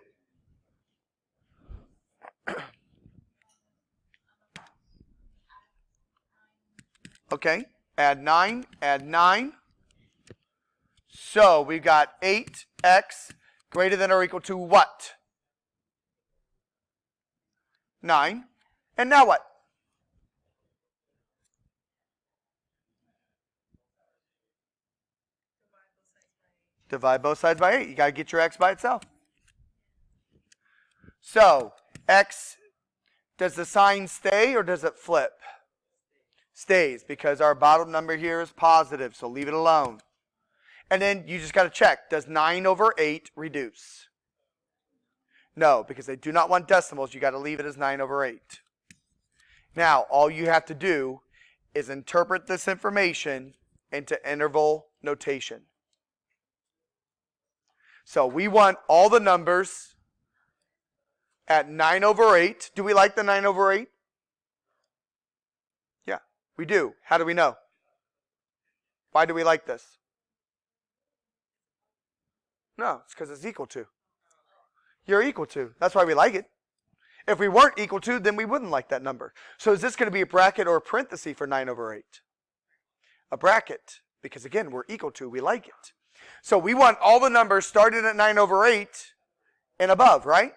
Okay, add 9, add 9. So we've got 8x greater than or equal to what? 9. And now what? Divide both sides by 8. You got to get your x by itself. So, x, does the sign stay or does it flip? Stays, because our bottom number here is positive, so leave it alone. And then you just got to check, does 9 over 8 reduce? No, because they do not want decimals. You got to leave it as 9 over 8. Now, all you have to do is interpret this information into interval notation. So we want all the numbers at 9 over 8. Do we like the 9 over 8? Yeah, we do. How do we know? Why do we like this? No, it's because it's equal to. You're equal to. That's why we like it. If we weren't equal to, then we wouldn't like that number. So is this going to be a bracket or a parenthesis for 9 over 8? A bracket, because again, we're equal to. We like it. So we want all the numbers starting at 9 over 8 and above, right?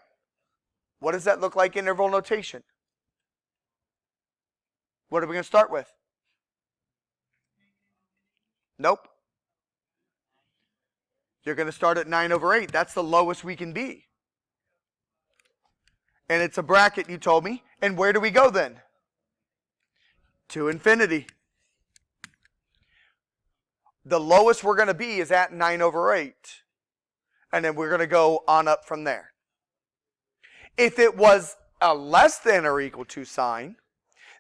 What does that look like in interval notation? What are we going to start with? Nope. You're going to start at 9 over 8. That's the lowest we can be. And it's a bracket, you told me. And where do we go then? To infinity. The lowest we're going to be is at 9 over 8. And then we're going to go on up from there. If it was a less than or equal to sign,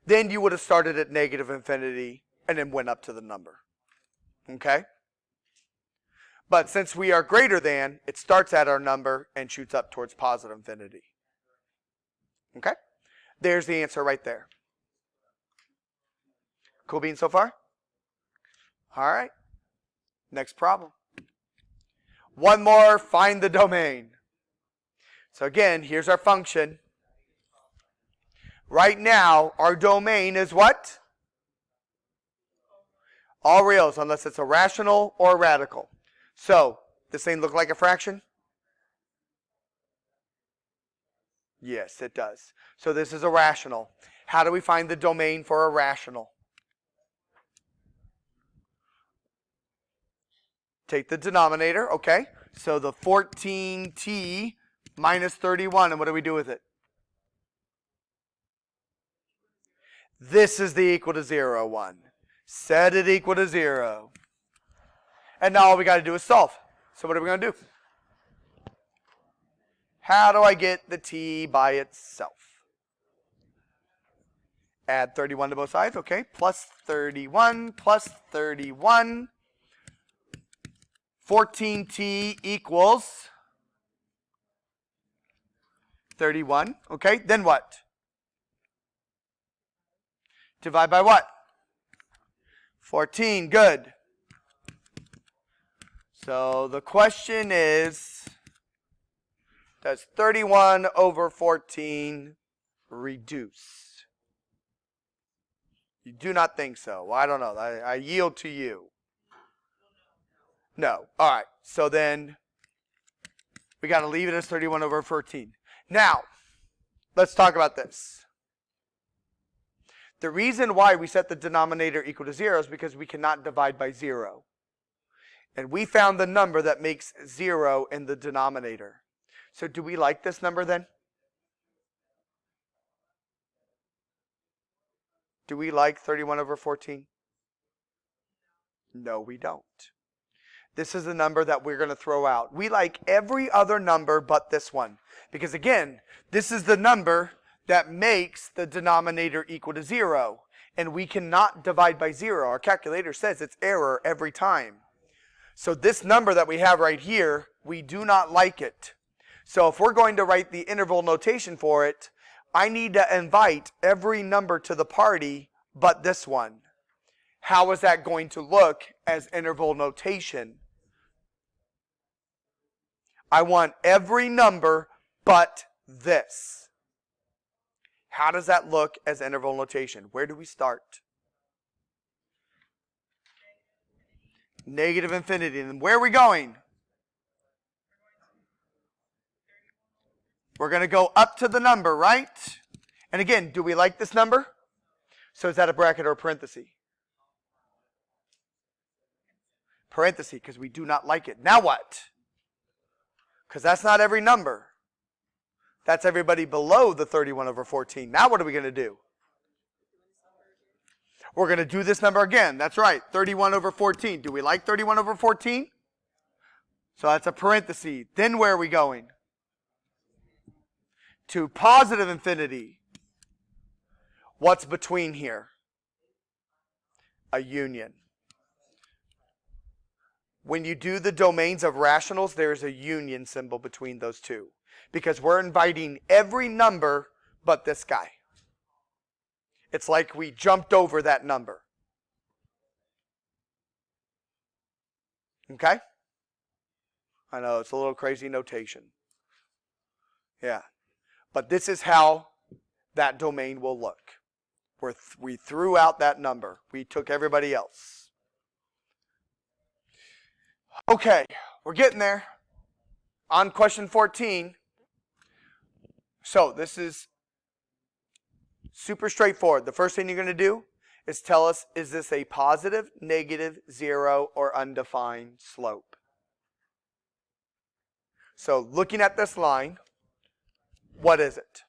then you would have started at negative infinity and then went up to the number. Okay? But since we are greater than, it starts at our number and shoots up towards positive infinity. Okay? There's the answer right there. Cool beans so far? All right. Next problem. One more, find the domain. So again, here's our function. Right now, our domain is what? All reals, unless it's a rational or a radical. So, this thing look like a fraction? Yes, it does. So this is a rational. How do we find the domain for a rational? Take the denominator, okay? So the 14t minus 31, and what do we do with it? This is the equal to 0 one. Set it equal to 0. And now all we got to do is solve. So what are we going to do? How do I get the t by itself? Add 31 to both sides, okay? Plus 31 plus 31. 14t equals 31, okay? Then what? Divide by what? 14, good. So the question is, does 31 over 14 reduce? You do not think so. Well, I don't know. I yield to you. No. All right. So then we got to leave it as 31 over 14. Now, let's talk about this. The reason why we set the denominator equal to 0 is because we cannot divide by 0. And we found the number that makes 0 in the denominator. So do we like this number then? Do we like 31 over 14? No, we don't. This is the number that we're going to throw out. We like every other number but this one. Because again, this is the number that makes the denominator equal to 0. And we cannot divide by 0. Our calculator says it's error every time. So this number that we have right here, we do not like it. So if we're going to write the interval notation for it, I need to invite every number to the party but this one. How is that going to look as interval notation? I want every number but this. How does that look as interval notation? Where do we start? Negative infinity. And where are we going? We're going to go up to the number, right? And again, do we like this number? So is that a bracket or a parenthesis? Parenthesis, because we do not like it. Now what? Because that's not every number. That's everybody below the 31 over 14. Now what are we going to do? We're going to do this number again. That's right, 31 over 14. Do we like 31 over 14? So that's a parenthesis. Then where are we going? To positive infinity. What's between here? A union. When you do the domains of rationals, there is a union symbol between those two. Because we're inviting every number but this guy. It's like we jumped over that number. Okay? I know, it's a little crazy notation. Yeah. But this is how that domain will look. We threw out that number. We took everybody else. Okay, we're getting there. On question 14. So this is super straightforward. The first thing you're going to do is tell us, is this a positive, negative, zero, or undefined slope? So looking at this line, what is it?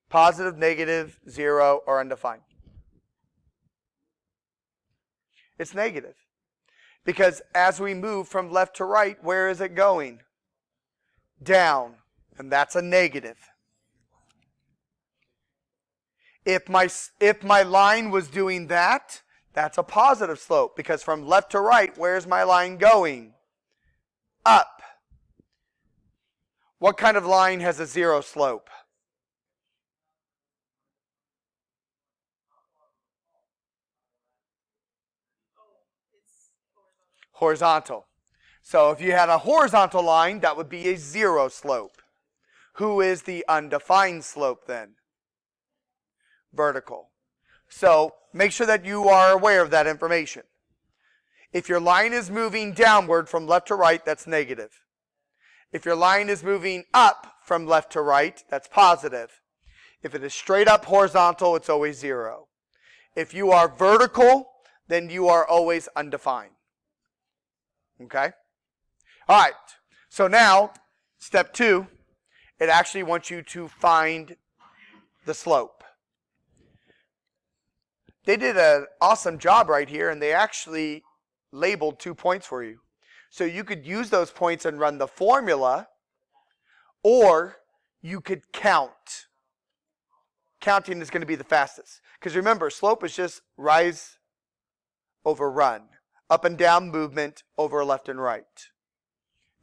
Positive, negative, zero, or undefined? It's negative. Because as we move from left to right, where is it going? Down. And that's a negative. If my line was doing that, that's a positive slope. Because from left to right, where's my line going? Up. What kind of line has a zero slope? Horizontal. So if you had a horizontal line, that would be a zero slope. Who is the undefined slope then? Vertical. So make sure that you are aware of that information. If your line is moving downward from left to right, that's negative. If your line is moving up from left to right, that's positive. If it is straight up horizontal, it's always zero. If you are vertical, then you are always undefined. Okay? All right. So now, step 2, it actually wants you to find the slope. They did an awesome job right here, and they actually labeled 2 points for you. So you could use those points and run the formula, or you could count. Counting is going to be the fastest. Because remember, slope is just rise over run. Up and down movement over left and right.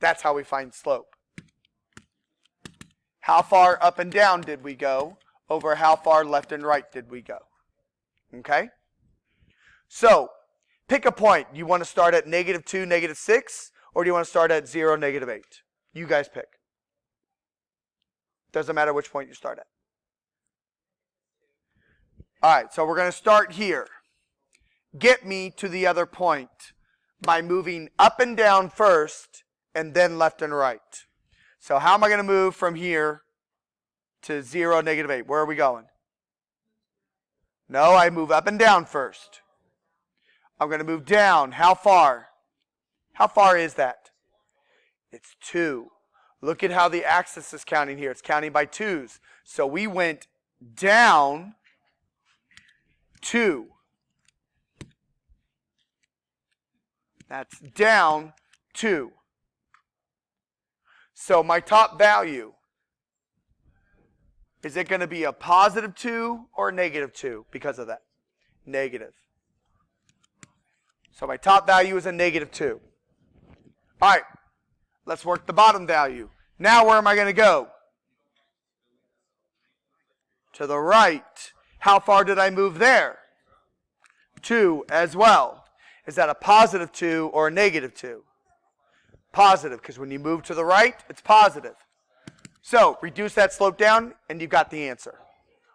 That's how we find slope. How far up and down did we go over how far left and right did we go? Okay? So, pick a point. You want to start at -2, -6, or do you want to start at 0, -8? You guys pick. Doesn't matter which point you start at. All right, so we're going to start here. Get me to the other point by moving up and down first and then left and right. So how am I going to move from here to 0, -8? Where are we going? No, I move up and down first. I'm going to move down. How far? How far is that? It's 2. Look at how the axis is counting here. It's counting by 2s. So we went down 2. That's down 2. So my top value, is it going to be a +2 or a -2 because of that? Negative. So my top value is a -2. All right, let's work the bottom value. Now where am I going to go? To the right. How far did I move there? 2 as well. Is that a +2 or a -2? Positive, because when you move to the right, it's positive. So reduce that slope down, and you've got the answer.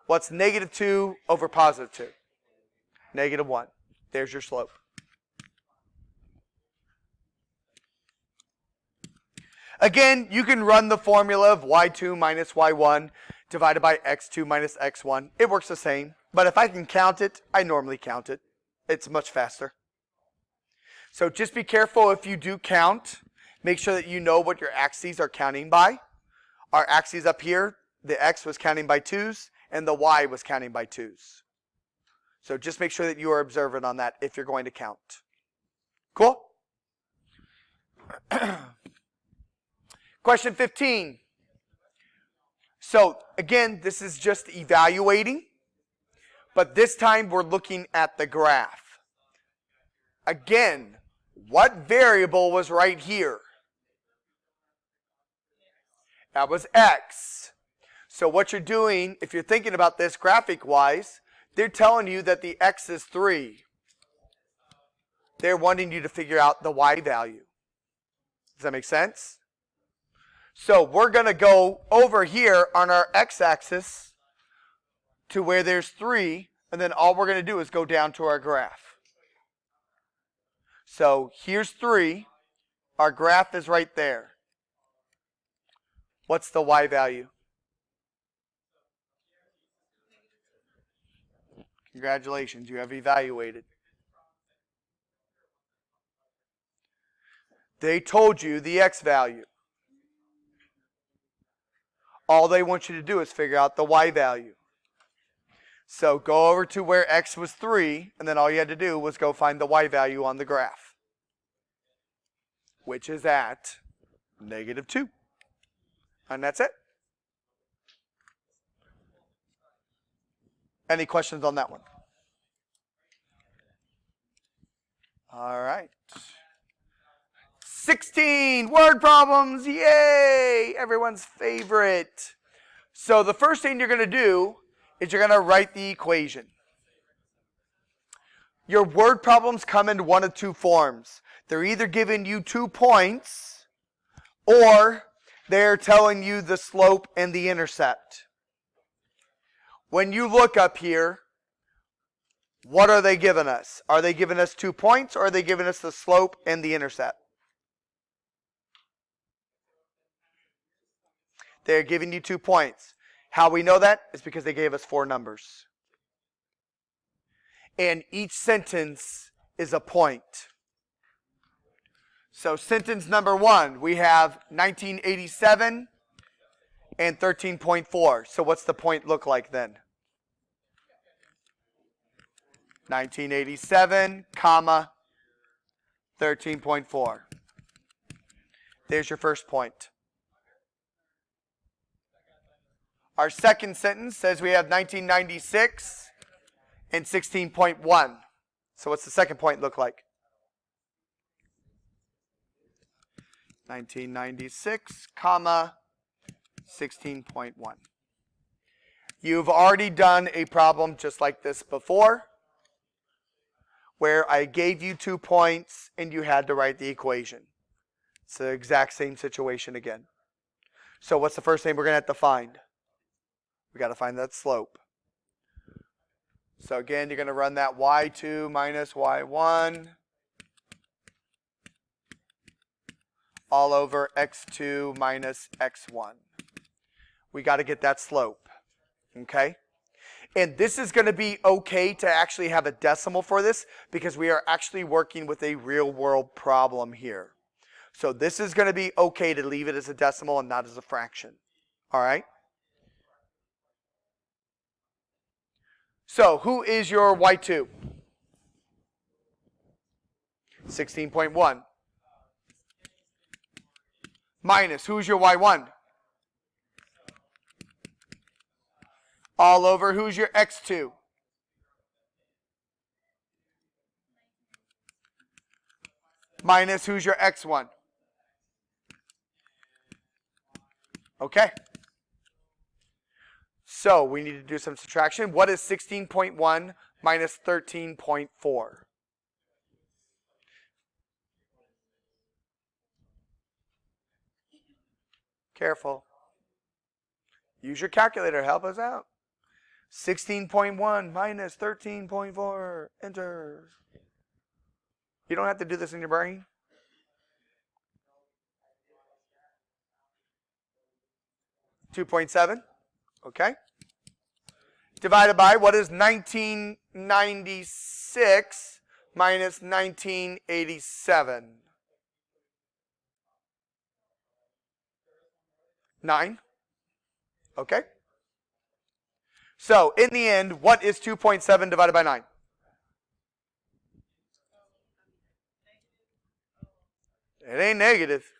What's -2 over +2? -1. There's your slope. Again, you can run the formula of y2 minus y1 divided by x2 minus x1. It works the same, but if I can count it, I normally count it. It's much faster. So just be careful if you do count. Make sure that you know what your axes are counting by. Our axes up here, the x was counting by 2's, and the y was counting by 2's. So just make sure that you are observant on that if you're going to count. Cool? Question 15. So again, this is just evaluating, but this time we're looking at the graph. Again, what variable was right here? That was x. So what you're doing, if you're thinking about this graphic-wise, they're telling you that the x is 3. They're wanting you to figure out the y value. Does that make sense? So we're going to go over here on our x-axis to where there's 3, and then all we're going to do is go down to our graph. So here's 3. Our graph is right there. What's the y value? Congratulations, you have evaluated. They told you the x value. All they want you to do is figure out the y value. So go over to where x was 3, and then all you had to do was go find the y value on the graph, which is at -2. And that's it. Any questions on that one? All right. 16 word problems. Yay! Everyone's favorite. So the first thing you're going to do is you're going to write the equation. Your word problems come in one of two forms. They're either giving you 2 points, or they're telling you the slope and the intercept. When you look up here, what are they giving us? Are they giving us 2 points, or are they giving us the slope and the intercept? They're giving you 2 points. How we know that is because they gave us 4 numbers. And each sentence is a point. So sentence number 1, we have 1987 and 13.4. So what's the point look like then? 1987, comma, 13.4. There's your first point. Our second sentence says we have 1996 and 16.1. So what's the second point look like? 1996, comma, 16.1. You've already done a problem just like this before, where I gave you 2 points and you had to write the equation. It's the exact same situation again. So what's the first thing we're going to have to find? We got to find that slope. So again, you're going to run that y2 minus y1 all over x2 minus x1. We got to get that slope. Okay? And this is going to be okay to actually have a decimal for this, because we are actually working with a real world problem here. So this is going to be okay to leave it as a decimal and not as a fraction. All right? So who is your y2? 16.1. Minus, who's your y1? All over, who's your x2? minus who's your x1? Okay. So we need to do some subtraction. What is 16.1 minus 13.4? Careful. Use your calculator. Help us out. 16.1 minus 13.4. Enter. You don't have to do this in your brain. $2.7. Okay. Divided by, what is 1996 minus 1987? 9. Okay. So, in the end, what is 2.7 divided by 9? It ain't negative.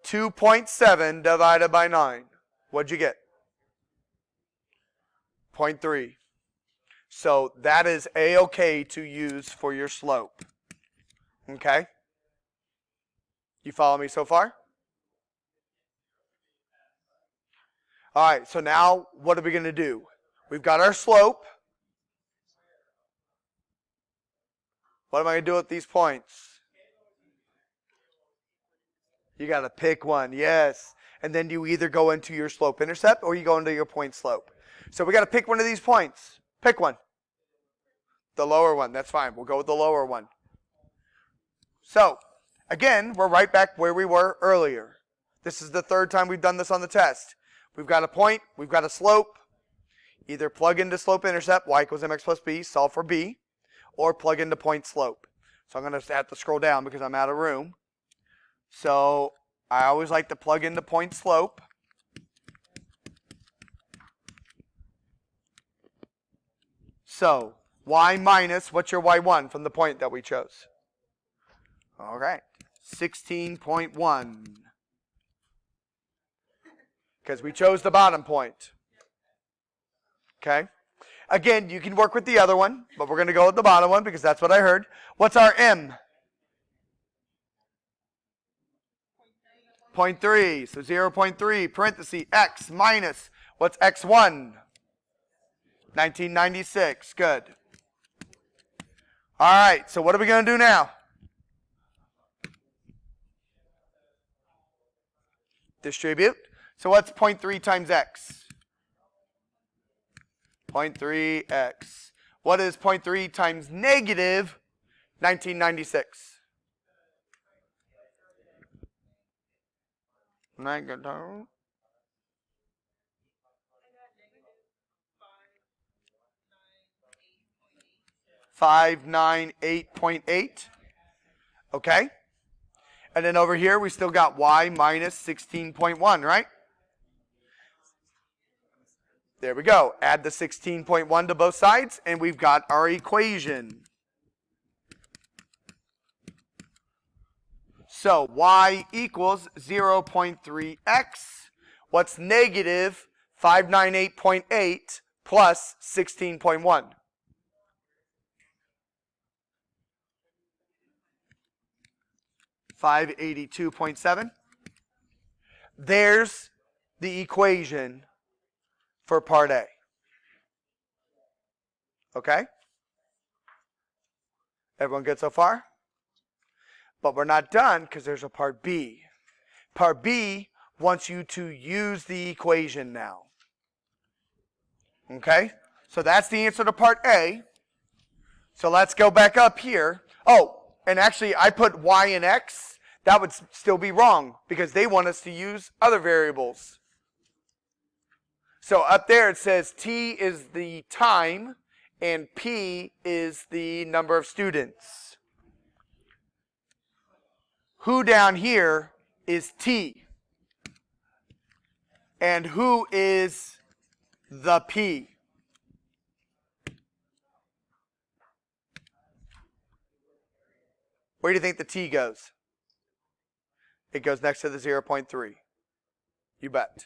$2.7 divided by 9. What'd you get? 0.3. So that is A-okay to use for your slope. Okay? You follow me so far? All right, so now what are we going to do? We've got our slope. What am I going to do with these points? You got to pick one, yes. And then you either go into your slope intercept or you go into your point slope. So we got to pick one of these points. Pick one. The lower one, that's fine. We'll go with the lower one. So, again, we're right back where we were earlier. This is the third time we've done this on the test. We've got a point, we've got a slope. Either plug into slope intercept, y equals mx plus b, solve for b, or plug into point slope. So I'm going to have to scroll down because I'm out of room. So I always like to plug into point slope. So y minus, what's your y1 from the point that we chose? All right, 16.1. Because we chose the bottom point. Okay? Again, you can work with the other one, but we're going to go with the bottom one because that's what I heard. What's our m? 0.3. So 0.3 parenthesis x minus, what's x1? 1996. Good. All right, so what are we going to do now? Distribute. So what's 0.3 times x? 0.3x. What is 0.3 times negative 1996? Negative. 598.8. Okay. And then over here we still got y minus 16.1, right? There we go. Add the 16.1 to both sides, and we've got our equation. So y equals 0.3x. What's negative 598.8 plus 16.1? $582.7. There's the equation for part A. Okay? Everyone good so far? But we're not done because there's a part B. Part B wants you to use the equation now. Okay? So that's the answer to part A. So let's go back up here. Oh, and actually I put y and x. That would still be wrong because they want us to use other variables. So up there it says t is the time and p is the number of students. Who down here is t? And who is the p? Where do you think the t goes? It goes next to the 0.3. You bet.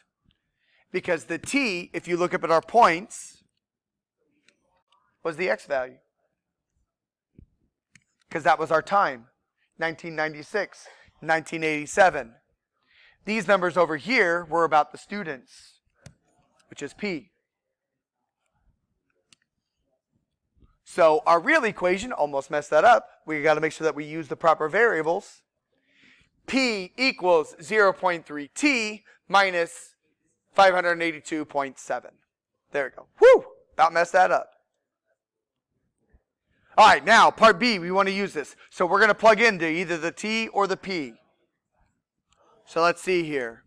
Because the t, if you look up at our points, was the x value. Because that was our time. 1996, 1987. These numbers over here were about the students, which is p. So our real equation, almost messed that up. We got to make sure that we use the proper variables. P equals 0.3t minus 582.7. There we go. Whew! About messed that up. All right, now part B, we want to use this. So we're going to plug into either the t or the p. So let's see here.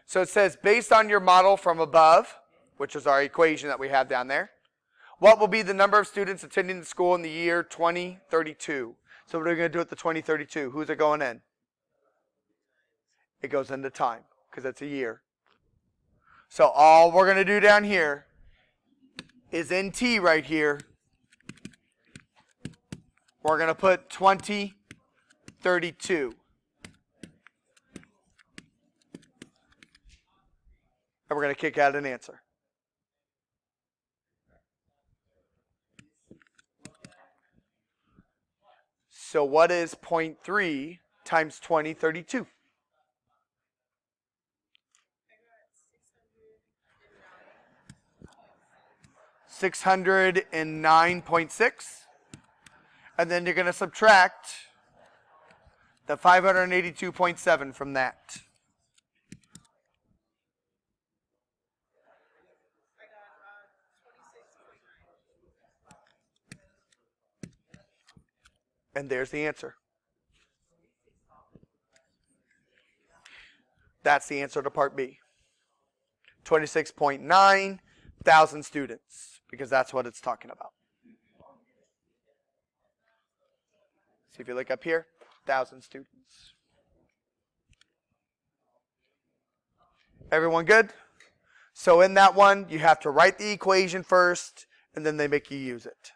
So it says, based on your model from above, which is our equation that we have down there, what will be the number of students attending the school in the year 2032? So what are we going to do at the 2032? Who's it going in? It goes into time, because it's a year. So all we're going to do down here is in t right here, we're going to put 2032. And we're going to kick out an answer. So what is 0.3 times 2032? 609.6. And then you're going to subtract the 582.7 from that. And there's the answer. That's the answer to part B. 26.9 thousand students, because that's what it's talking about. See if you look up here, 1,000 students. Everyone good? So in that one, you have to write the equation first, and then they make you use it.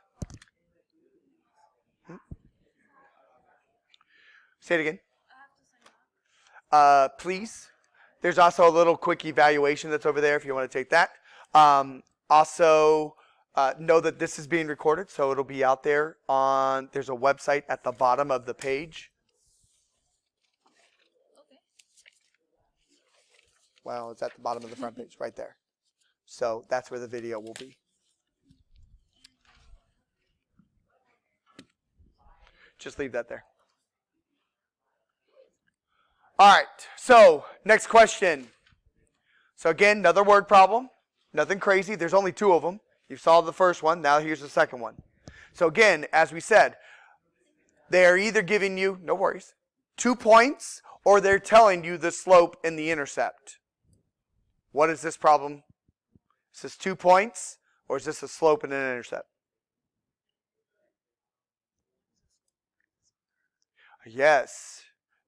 Say it again. Please. There's also a little quick evaluation that's over there if you want to take that. Also, know that this is being recorded, so it'll be out there on, there's a website at the bottom of the page. Okay. Well, it's at the bottom of the front page, right there. So that's where the video will be. Just leave that there. All right, so next question. So again, another word problem. Nothing crazy. There's only two of them. You solved the first one. Now here's the second one. So again, as we said, they're either giving you, no worries, 2 points, or they're telling you the slope and the intercept. What is this problem? Is this 2 points, or is this a slope and an intercept? Yes.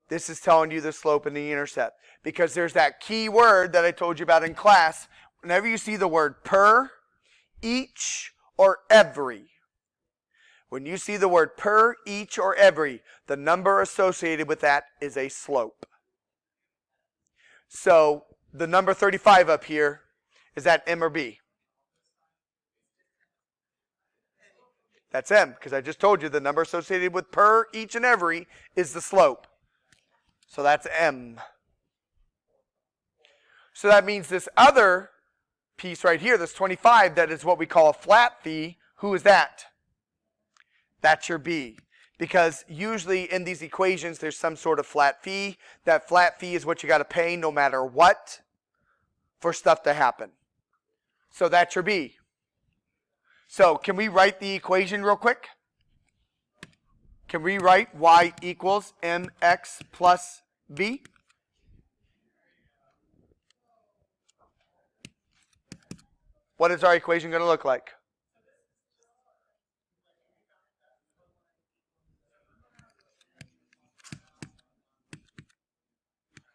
This is telling you the slope and the intercept. Because there's that key word that I told you about in class. Whenever you see the word per, each, or every. When you see the word per, each, or every, the number associated with that is a slope. So the number 35 up here, is that M or B? That's M, because I just told you the number associated with per, each, and every is the slope. So that's M. So that means this other piece right here, this 25, that is what we call a flat fee. Who is that? That's your B. Because usually in these equations, there's some sort of flat fee. That flat fee is what you got to pay no matter what for stuff to happen. So that's your B. So can we write the equation real quick? Can we write y equals mx plus b? What is our equation going to look like?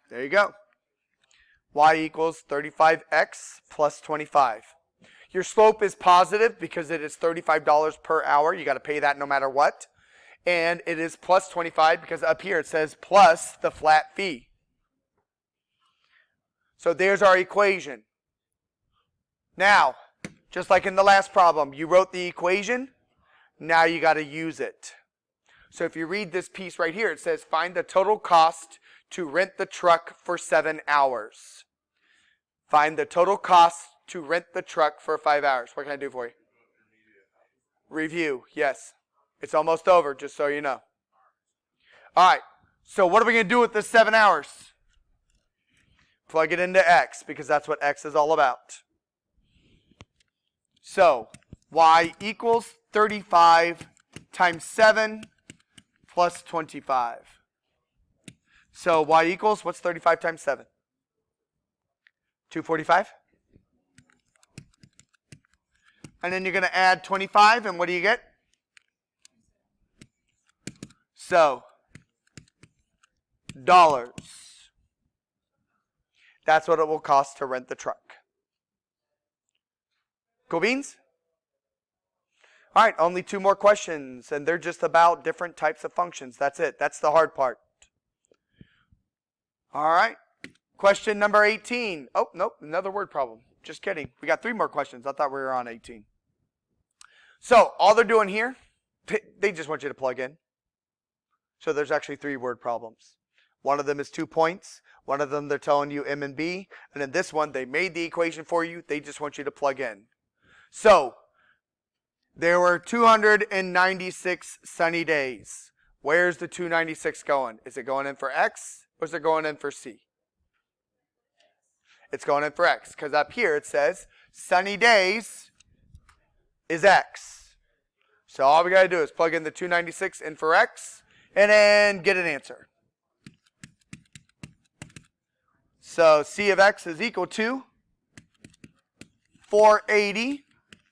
There you go. Y equals 35x plus 25. Your slope is positive because it is $35 per hour. You got to pay that no matter what. And it is plus 25 because up here it says plus the flat fee. So there's our equation. Now, just like in the last problem, you wrote the equation. Now you got to use it. So if you read this piece right here, it says find the total cost to rent the truck for 7 hours. Find the total cost to rent the truck for 5 hours. What can I do for you? Review, yes. It's almost over, just so you know. All right, so what are we going to do with this 7 hours? Plug it into x, because that's what x is all about. So, y equals 35 times 7 plus 25. So, y equals, what's 35 times 7? 245. And then you're going to add 25, and what do you get? So, dollars. That's what it will cost to rent the truck. Cool beans? All right, only 2 more questions, and they're just about different types of functions. That's it. That's the hard part. All right, question number 18. Oh, nope, another word problem. Just kidding. We got 3 more questions. I thought we were on 18. So, all they're doing here, they just want you to plug in. So there's actually 3 word problems. One of them is 2 points. One of them they're telling you M and B. And then this one, they made the equation for you. They just want you to plug in. So, there were 296 sunny days. Where's the 296 going? Is it going in for X or is it going in for C? It's going in for X, because up here it says sunny days is X. So all we got to do is plug in the 296 in for X and then get an answer. So C of X is equal to 480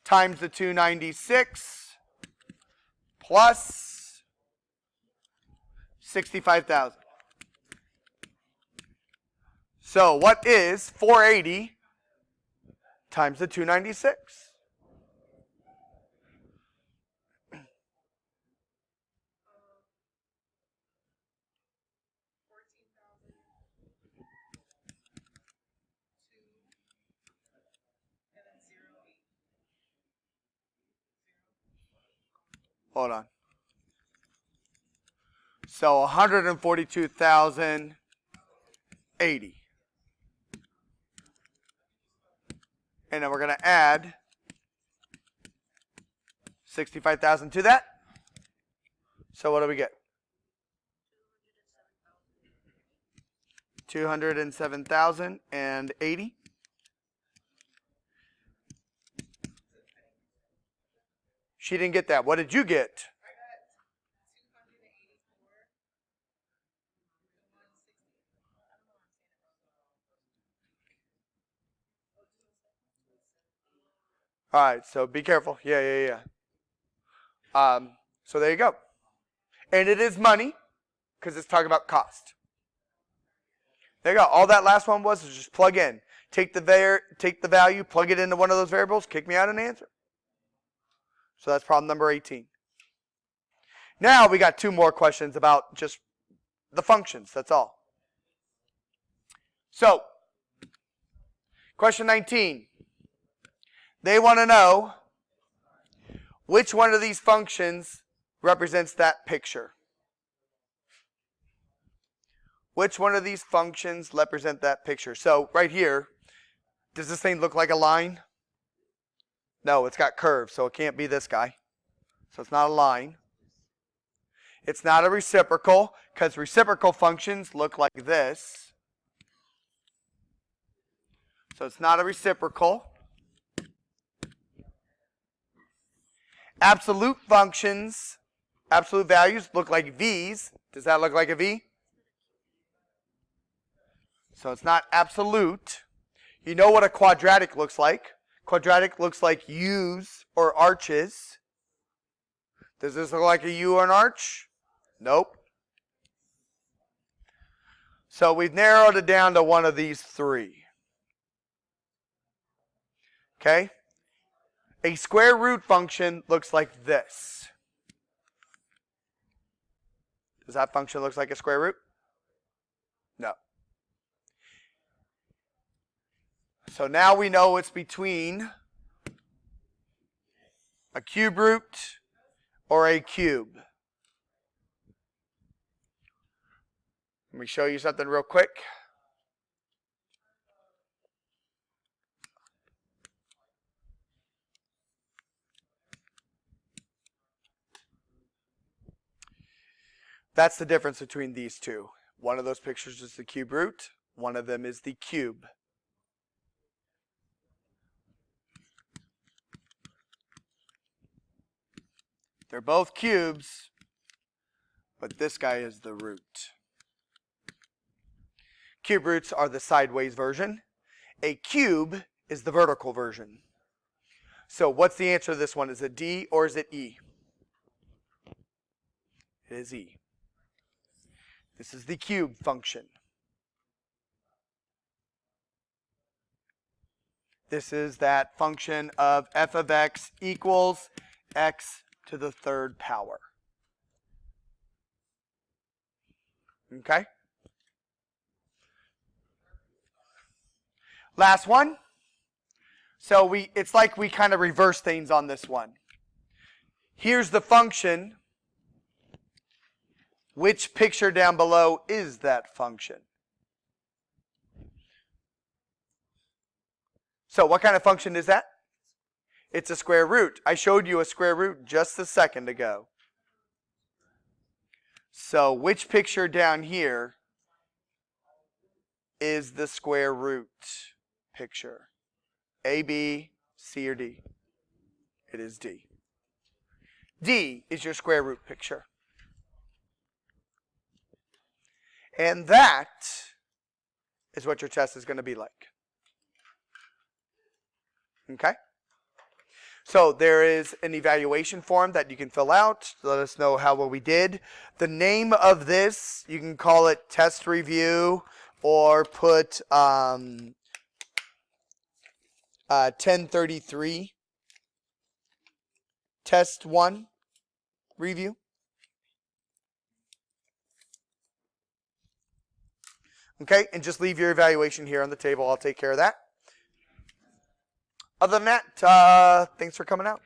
times the 296 plus 65,000. So what is 480 times the 296? Hold on. So 142,080. And then we're going to add 65,000 to that. So what do we get? 207,080. She didn't get that. What did you get? All right, so be careful. Yeah. So there you go. And it is money, because it's talking about cost. There you go. All that last one was just plug in. Take the value, plug it into one of those variables, kick me out an answer. So that's problem number 18. Now we got 2 more questions about just the functions. That's all. So, question 19. They want to know which one of these functions represents that picture. Which one of these functions represent that picture? So right here, does this thing look like a line? No, it's got curves, so it can't be this guy. So it's not a line. It's not a reciprocal, because reciprocal functions look like this. So it's not a reciprocal. Absolute functions, absolute values look like V's. Does that look like a V? So it's not absolute. You know what a quadratic looks like. Quadratic looks like U's or arches. Does this look like a U or an arch? Nope. So we've narrowed it down to one of these 3. Okay? A square root function looks like this. Does that function look like a square root? No. So now we know it's between a cube root or a cube. Let me show you something real quick. That's the difference between these two. One of those pictures is the cube root. One of them is the cube. They're both cubes, but this guy is the root. Cube roots are the sideways version. A cube is the vertical version. So what's the answer to this one? Is it D or is it E? It is E. This is the cube function. This is that function of f of x equals x to the third power. Okay? Last one. So it's like we kind of reverse things on this one. Here's the function. Which picture down below is that function? So what kind of function is that? It's a square root. I showed you a square root just a second ago. So which picture down here is the square root picture? A, B, C, or D? It is D. D is your square root picture. And that is what your test is going to be like. Okay? So there is an evaluation form that you can fill out. Let us know how well we did. The name of this, you can call it test review or put 1033 test 1 review. Okay, and just leave your evaluation here on the table. I'll take care of that. Other than that, thanks for coming out.